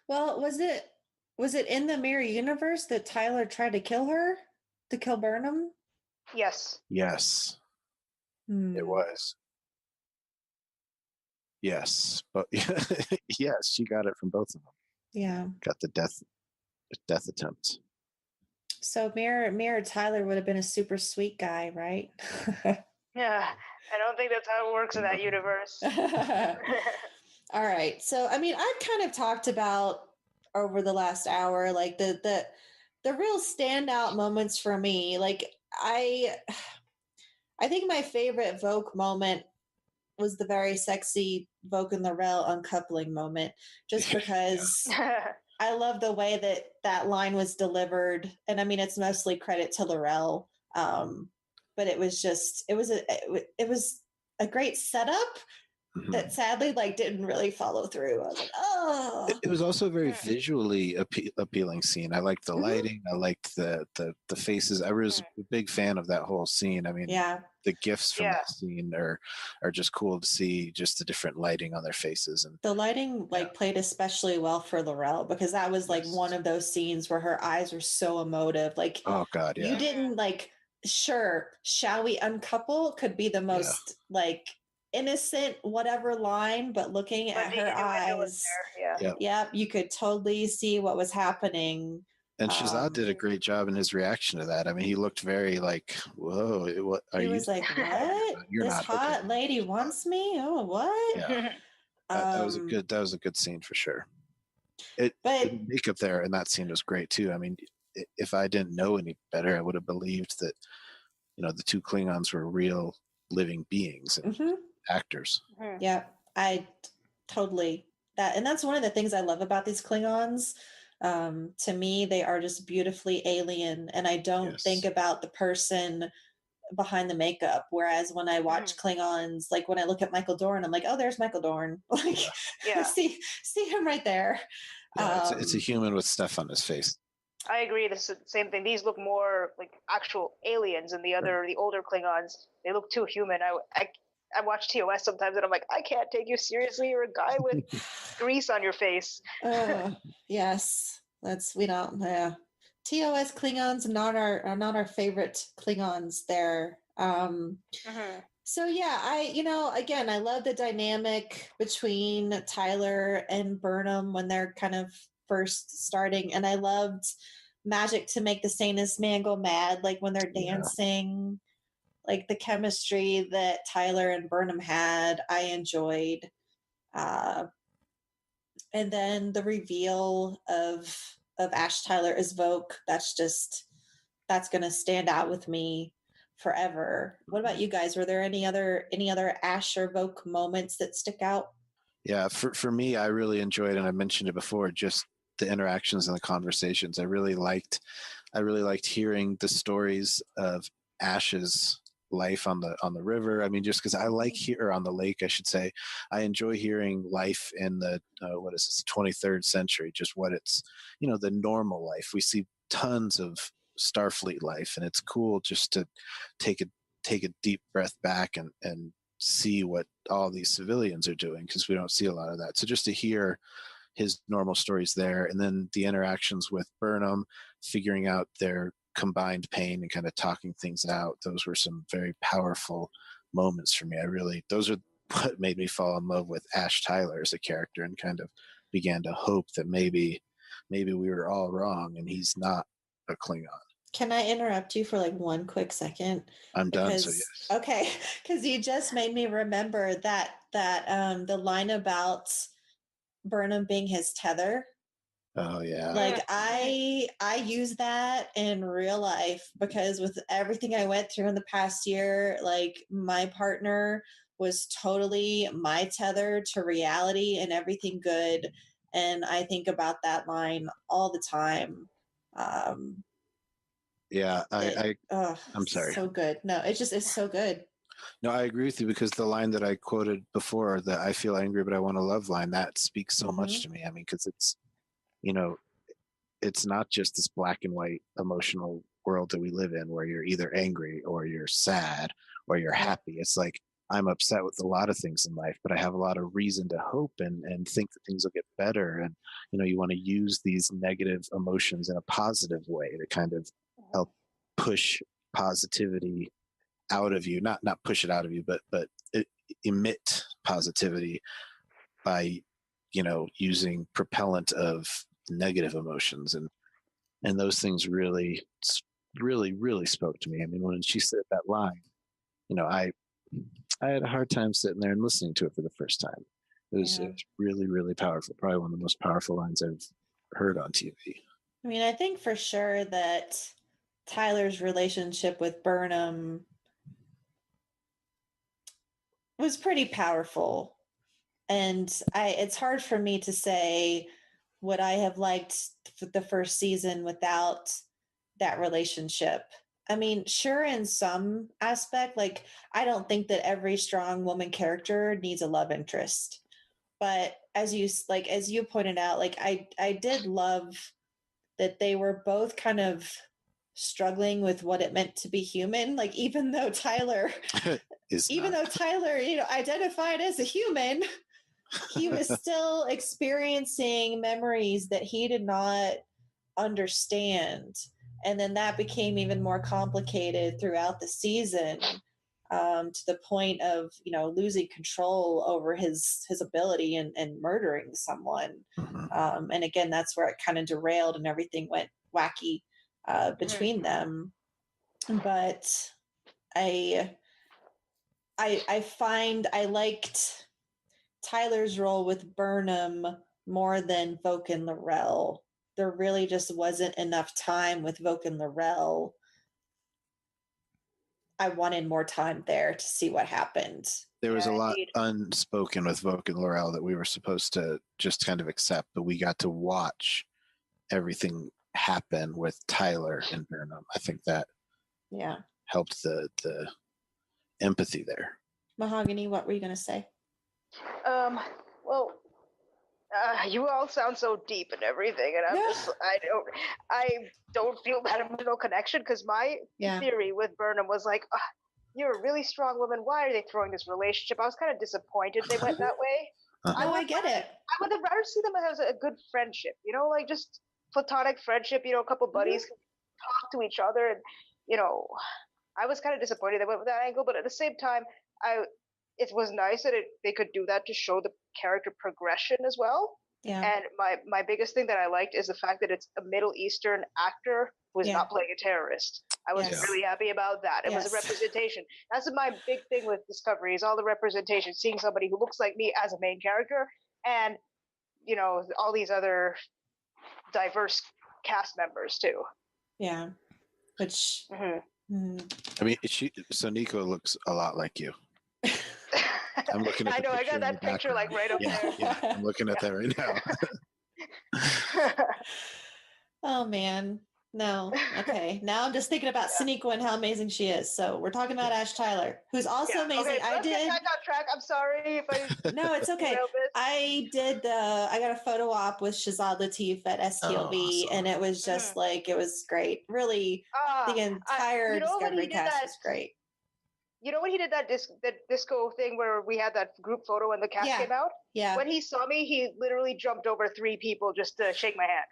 well, was it in the mirror universe that Tyler tried to kill her? To kill Burnham? Yes. Yes, it was. Yes, but yes, she got it from both of them. Yeah. Got the death attempt. So Mirror Tyler would have been a super sweet guy, right? Yeah. I don't think that's how it works in that universe. All right. So I mean, I've kind of talked about over the last hour, like the real standout moments for me. Like I think my favorite Vogue moment was the very sexy Vogue and Lorel uncoupling moment, just because I love the way that that line was delivered. And I mean, it's mostly credit to Lorel. But it was just, it was a great setup that sadly like didn't really follow through. I was like, oh. It was also a very visually appealing scene. I liked the Mhm. lighting. I liked the faces. I was a big fan of that whole scene. I mean, Yeah. the gifts from that scene are just cool to see. Just the different lighting on their faces, and the lighting like played especially well for Laurel, because that was like one of those scenes where her eyes were so emotive. Like, oh god, yeah. You didn't like, sure, shall we uncouple could be the most like innocent whatever line, but looking at her eyes, yep, you could totally see what was happening. And Shazad did a great job in his reaction to that. I mean, he looked very like, "Whoa, what are you?" He was like, "What? You're This not hot lady wants me? Oh, what?" Yeah, that was a good scene for sure. The makeup there in that scene was great too. I mean, if I didn't know any better, I would have believed that, you know, the two Klingons were real living beings and actors. Yeah, I totally and that's one of the things I love about these Klingons. To me, they are just beautifully alien, and I don't think about the person behind the makeup. Whereas when I watch Klingons, like when I look at Michael Dorn, I'm like, oh, there's Michael Dorn. Like, see him right there. Yeah, it's a human with stuff on his face. I agree. This is the same thing. These look more like actual aliens, and the older Klingons, they look too human. I watch TOS sometimes, and I'm like, I can't take you seriously. You're a guy with grease on your face. Yes, we don't. Yeah, TOS Klingons not our favorite Klingons there. So yeah, again, I love the dynamic between Tyler and Burnham when they're kind of first starting, and I loved Magic to Make the Sanest Man Go Mad, like when they're dancing, like the chemistry that Tyler and Burnham had, I enjoyed. And then the reveal of Ash Tyler as Vogue, that's gonna stand out with me forever. What about you guys? Were there any other Ash or Vogue moments that stick out? Yeah, for me, I really enjoyed, and I mentioned it before, just the interactions and the conversations. I really liked hearing the stories of Ash's life on the river. I mean, just because I like or on the lake, I should say. I enjoy hearing life in the 23rd century, just what it's, you know, the normal life. We see tons of Starfleet life, and it's cool just to take a deep breath back and see what all these civilians are doing, because we don't see a lot of that. So just to hear his normal stories there, and then the interactions with Burnham, figuring out their combined pain and kind of talking things out, those were some very powerful moments for me. Those are what made me fall in love with Ash Tyler as a character, and kind of began to hope that maybe we were all wrong and he's not a Klingon. Can I interrupt you for like one quick second? I'm done, so yes. Okay, because you just made me remember that the line about Burnham being his tether. Oh yeah. Like I use that in real life, because with everything I went through in the past year, like my partner was totally my tether to reality and everything good. And I think about that line all the time. Yeah, I'm sorry. So good. No, it's so good. No, I agree with you, because the line that I quoted before, that I feel angry but I want to love line, that speaks so much to me. I mean, because it's, it's not just this black and white emotional world that we live in where you're either angry or you're sad or you're happy. It's like, I'm upset with a lot of things in life, but I have a lot of reason to hope and think that things will get better. And, you want to use these negative emotions in a positive way to kind of help push positivity out of you, not push it out of you, but emit positivity by, using propellant of negative emotions. And those things really spoke to me. I mean, when she said that line, I had a hard time sitting there and listening to it for the first time. It was really, really powerful. Probably one of the most powerful lines I've heard on TV. I mean, I think for sure that Tyler's relationship with Burnham was pretty powerful. And it's hard for me to say would I have liked the first season without that relationship. I mean, sure, in some aspect, like I don't think that every strong woman character needs a love interest. But as you pointed out, like I did love that they were both kind of struggling with what it meant to be human. Like even though Tyler identified as a human, he was still experiencing memories that he did not understand. And then that became even more complicated throughout the season, to the point of, losing control over his ability and murdering someone. And again, that's where it kind of derailed and everything went wacky between them. But I find I liked Tyler's role with Burnham more than Voke and Laurel. There really just wasn't enough time with Voke and Laurel. I wanted more time there to see what happened. There was a lot unspoken with Voke and Laurel that we were supposed to just kind of accept, but we got to watch everything happen with Tyler and Burnham. I think that helped the empathy there. Mahogany, what were you going to say? Well, you all sound so deep and everything, and I don't feel that emotional connection, because my theory with Burnham was like, you're a really strong woman. Why are they throwing this relationship? I was kind of disappointed they went that way. I get it. I would have rather see them as a good friendship, like just platonic friendship. A couple buddies can talk to each other, and I was kind of disappointed they went with that angle, but at the same time, it was nice that they could do that to show the character progression as well. Yeah. And my biggest thing that I liked is the fact that it's a Middle Eastern actor who is not playing a terrorist. I was really happy about that. It was a representation. That's my big thing with Discovery, is all the representation, seeing somebody who looks like me as a main character, and all these other diverse cast members too. Yeah. Which I mean, so Nico looks a lot like you. I'm looking at I know, I got that picture like right up there. Yeah, I'm looking at that right now. Oh man. No. Okay. Now I'm just thinking about Sonequa and how amazing she is. So we're talking about Ash Tyler, who's also amazing. Okay, let's get back on track. I'm sorry if I No, it's okay. I got a photo op with Shazad Latif at STLV, and it was just like, it was great. Really, the entire Discovery cast was great. You know when he did that disco thing where we had that group photo and the cast Yeah. came out? Yeah. When he saw me, he literally jumped over 3 people just to shake my hand.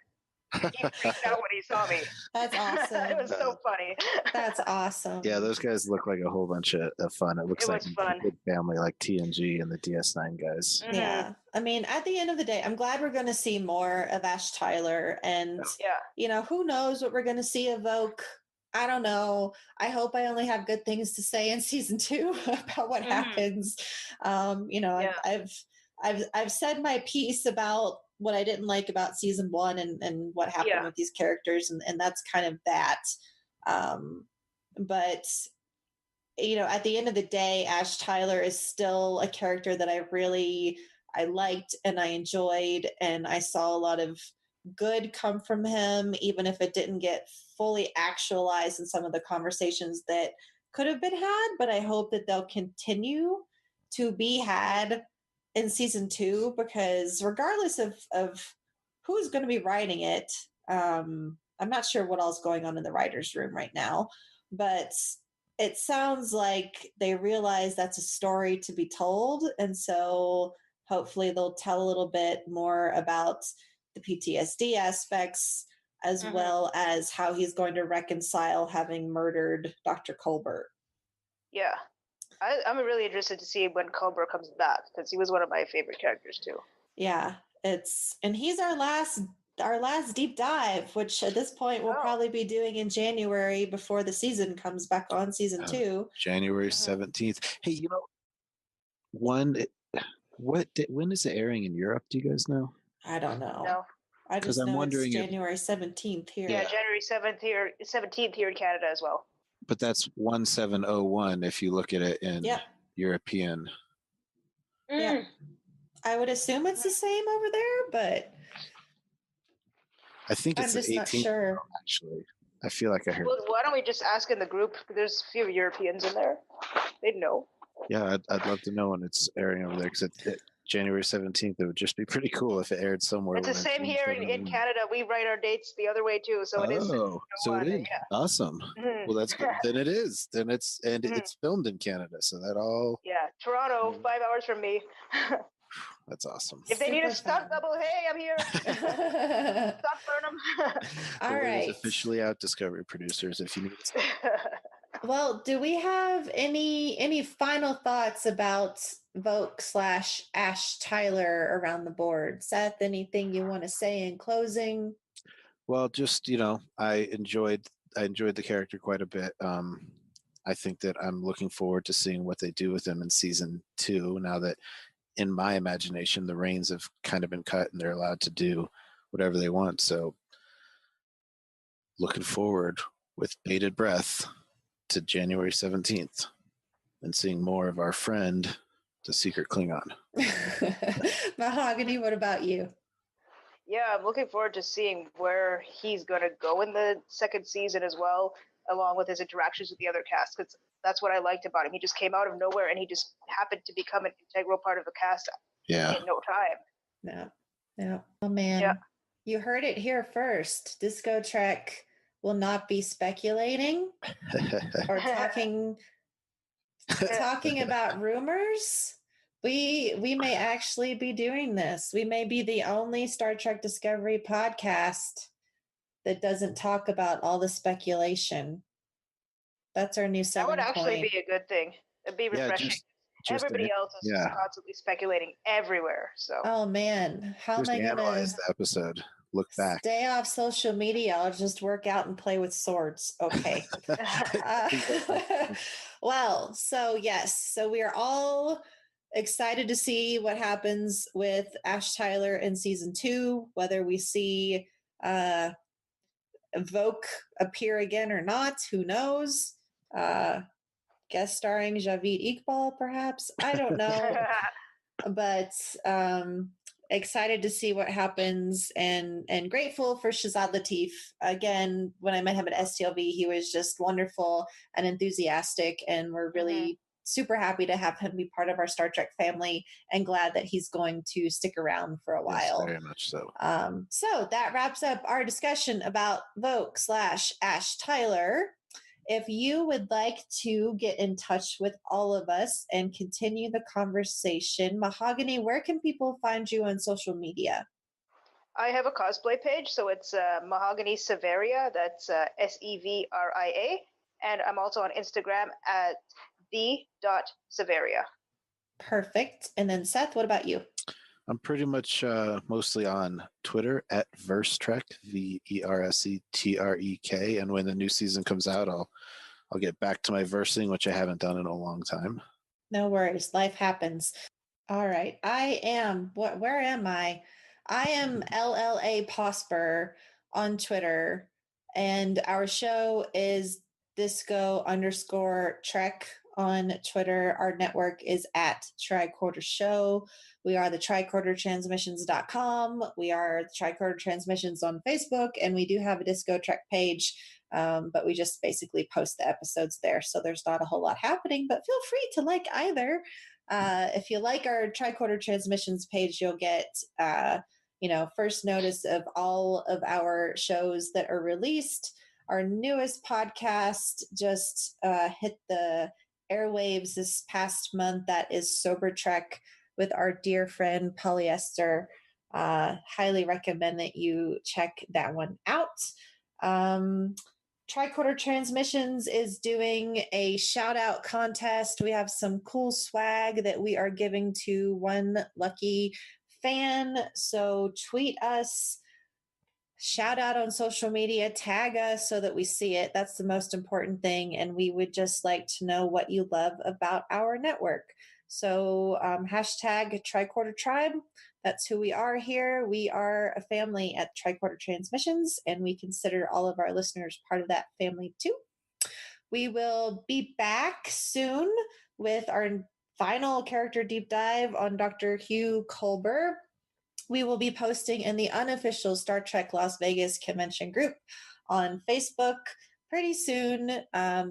He freaked out when he saw me. That's awesome. It was so funny. That's awesome. Yeah, those guys look like a whole bunch of fun. It looks It like was fun. a big family, like TNG and the DS9 guys. Mhm. Yeah. I mean, at the end of the day, I'm glad we're going to see more of Ash Tyler. And, Yeah. you know, who knows what we're going to see of Oak. I don't know. I hope I only have good things to say in season 2 about what Mhm. happens. You know, Yeah. I've said my piece about what I didn't like about season 1 and what happened Yeah. with these characters, and that's kind of that. But you know, at the end of the day, Ash Tyler is still a character that I liked and I enjoyed, and I saw a lot of good come from him, even if it didn't get fully actualized in some of the conversations that could have been had. But I hope that they'll continue to be had in season 2, because regardless of who's going to be writing it, I'm not sure what else is going on in the writers' room right now, but it sounds like they realize that's a story to be told. And so hopefully they'll tell a little bit more about the PTSD aspects, as Mhm. well as how he's going to reconcile having murdered Dr. Colbert. Yeah. I'm really interested to see when Cobra comes back, because he was one of my favorite characters too. Yeah, and he's our last deep dive, which at this point we'll probably be doing in January before the season comes back on, season 2. January 17th. Hey, you know, when is it airing in Europe? Do you guys know? I don't know. No. I just 'Cause I'm know it's wondering if- January 17th here. Yeah, January 17th here in Canada as well. But that's 1701 if you look at it in Yep. European. Yeah. I would assume it's the same over there, but I think I'm it's just the not 18th sure. actually. I feel like I heard. Well, why don't we just ask in the group? There's a few Europeans in there. They'd know. Yeah, I'd love to know when it's airing over there, because January 17th. It would just be pretty cool if it aired somewhere. It's the when same here in 1701. Canada. We write our dates the other way too, so it is. Oh, so it is. Yeah. Awesome. Mhm. Well, that's good. Then it is. Then it's it's filmed in Canada, so that all. Yeah, Toronto, 5 hours from me. That's awesome. If they need a Super stunt fun. double, hey, I'm here. Stop Burnham. All The word right. is officially out, Discovery producers. If you need it. Well, do we have any final thoughts about Vogue/Ash Tyler around the board? Seth, anything you want to say in closing? Well, just I enjoyed the character quite a bit. I think that I'm looking forward to seeing what they do with him in season 2. Now that, in my imagination, the reins have kind of been cut and they're allowed to do whatever they want. So, looking forward with bated breath to January 17th and seeing more of our friend, the secret Klingon. Mahogany, what about you? Yeah, I'm looking forward to seeing where he's going to go in the second season as well, along with his interactions with the other cast, because that's what I liked about him. He just came out of nowhere and he just happened to become an integral part of the cast in no time. Yeah. Oh, man. Yeah. You heard it here first. DiscoTrek will not be speculating or talking about rumors. We may actually be doing this. We may be the only Star Trek Discovery podcast that doesn't talk about all the speculation. That's our new selling point. That would actually be a good thing. It'd be refreshing. Everybody else is constantly speculating everywhere. So. Oh man, how am I going to analyze the episode? Look back. Stay off social media. I'll just work out and play with swords. Okay. Well, so yes, so we are all excited to see what happens with Ash Tyler in season 2, whether we see Vogue appear again or not. Who knows? Guest starring Javid Iqbal, perhaps. I don't know. But excited to see what happens, and grateful for Shazad Latif. Again, when I met him at STLV, he was just wonderful and enthusiastic, and we're really super happy to have him be part of our Star Trek family, and glad that he's going to stick around for a while. Very much so. So that wraps up our discussion about Vogue/Ash Tyler. If you would like to get in touch with all of us and continue the conversation, Mahogany, where can people find you on social media? I have a cosplay page, so it's Mahogany Severia. That's Sevria. And I'm also on Instagram at the.severia. Perfect. And then Seth, what about you? I'm pretty much mostly on Twitter at VerseTrek, VERSETREK. And when the new season comes out, I'll get back to my versing, which I haven't done in a long time. No worries. Life happens. All right. Where am I? I am LLA Posper on Twitter, and our show is disco_trek on Twitter. Our network is at Tricorder Show. We are the tricordertransmissions.com. We are the Tricorder Transmissions on Facebook, and we do have a DiscoTrek page, but we just basically post the episodes there. So there's not a whole lot happening, but feel free to like either. If you like our Tricorder Transmissions page, you'll get first notice of all of our shows that are released. Our newest podcast just hit the airwaves this past month. That is Sober Trek with our dear friend Polyester. Highly recommend that you check that one out. Tricorder Transmissions is doing a shout out contest. We have some cool swag that we are giving to one lucky fan. So tweet us, shout out on social media, tag us so that we see it. That's the most important thing. And we would just like to know what you love about our network. So hashtag Tricorder Tribe. That's who we are here. We are a family at Tricorder Transmissions, and we consider all of our listeners part of that family too. We will be back soon with our final character deep dive on Dr. Hugh Culber. We will be posting in the unofficial Star Trek Las Vegas convention group on Facebook pretty soon.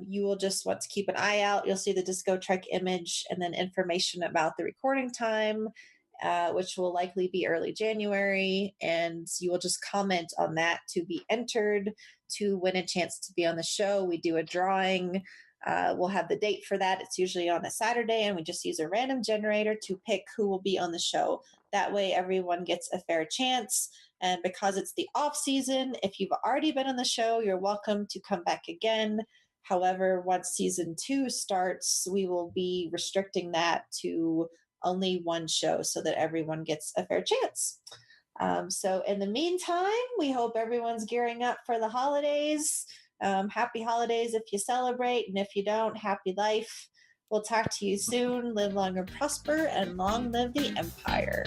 You will just want to keep an eye out. You'll see the DiscoTrek image and then information about the recording time, which will likely be early January. And you will just comment on that to be entered to win a chance to be on the show. We do a drawing. We'll have the date for that. It's usually on a Saturday, and we just use a random generator to pick who will be on the show. That way everyone gets a fair chance. And because it's the off season, if you've already been on the show, you're welcome to come back again. However, once season 2 starts, we will be restricting that to only one show so that everyone gets a fair chance. So in the meantime, we hope everyone's gearing up for the holidays. Happy holidays if you celebrate, and if you don't, happy life. We'll talk to you soon. Live long and prosper, and long live the Empire.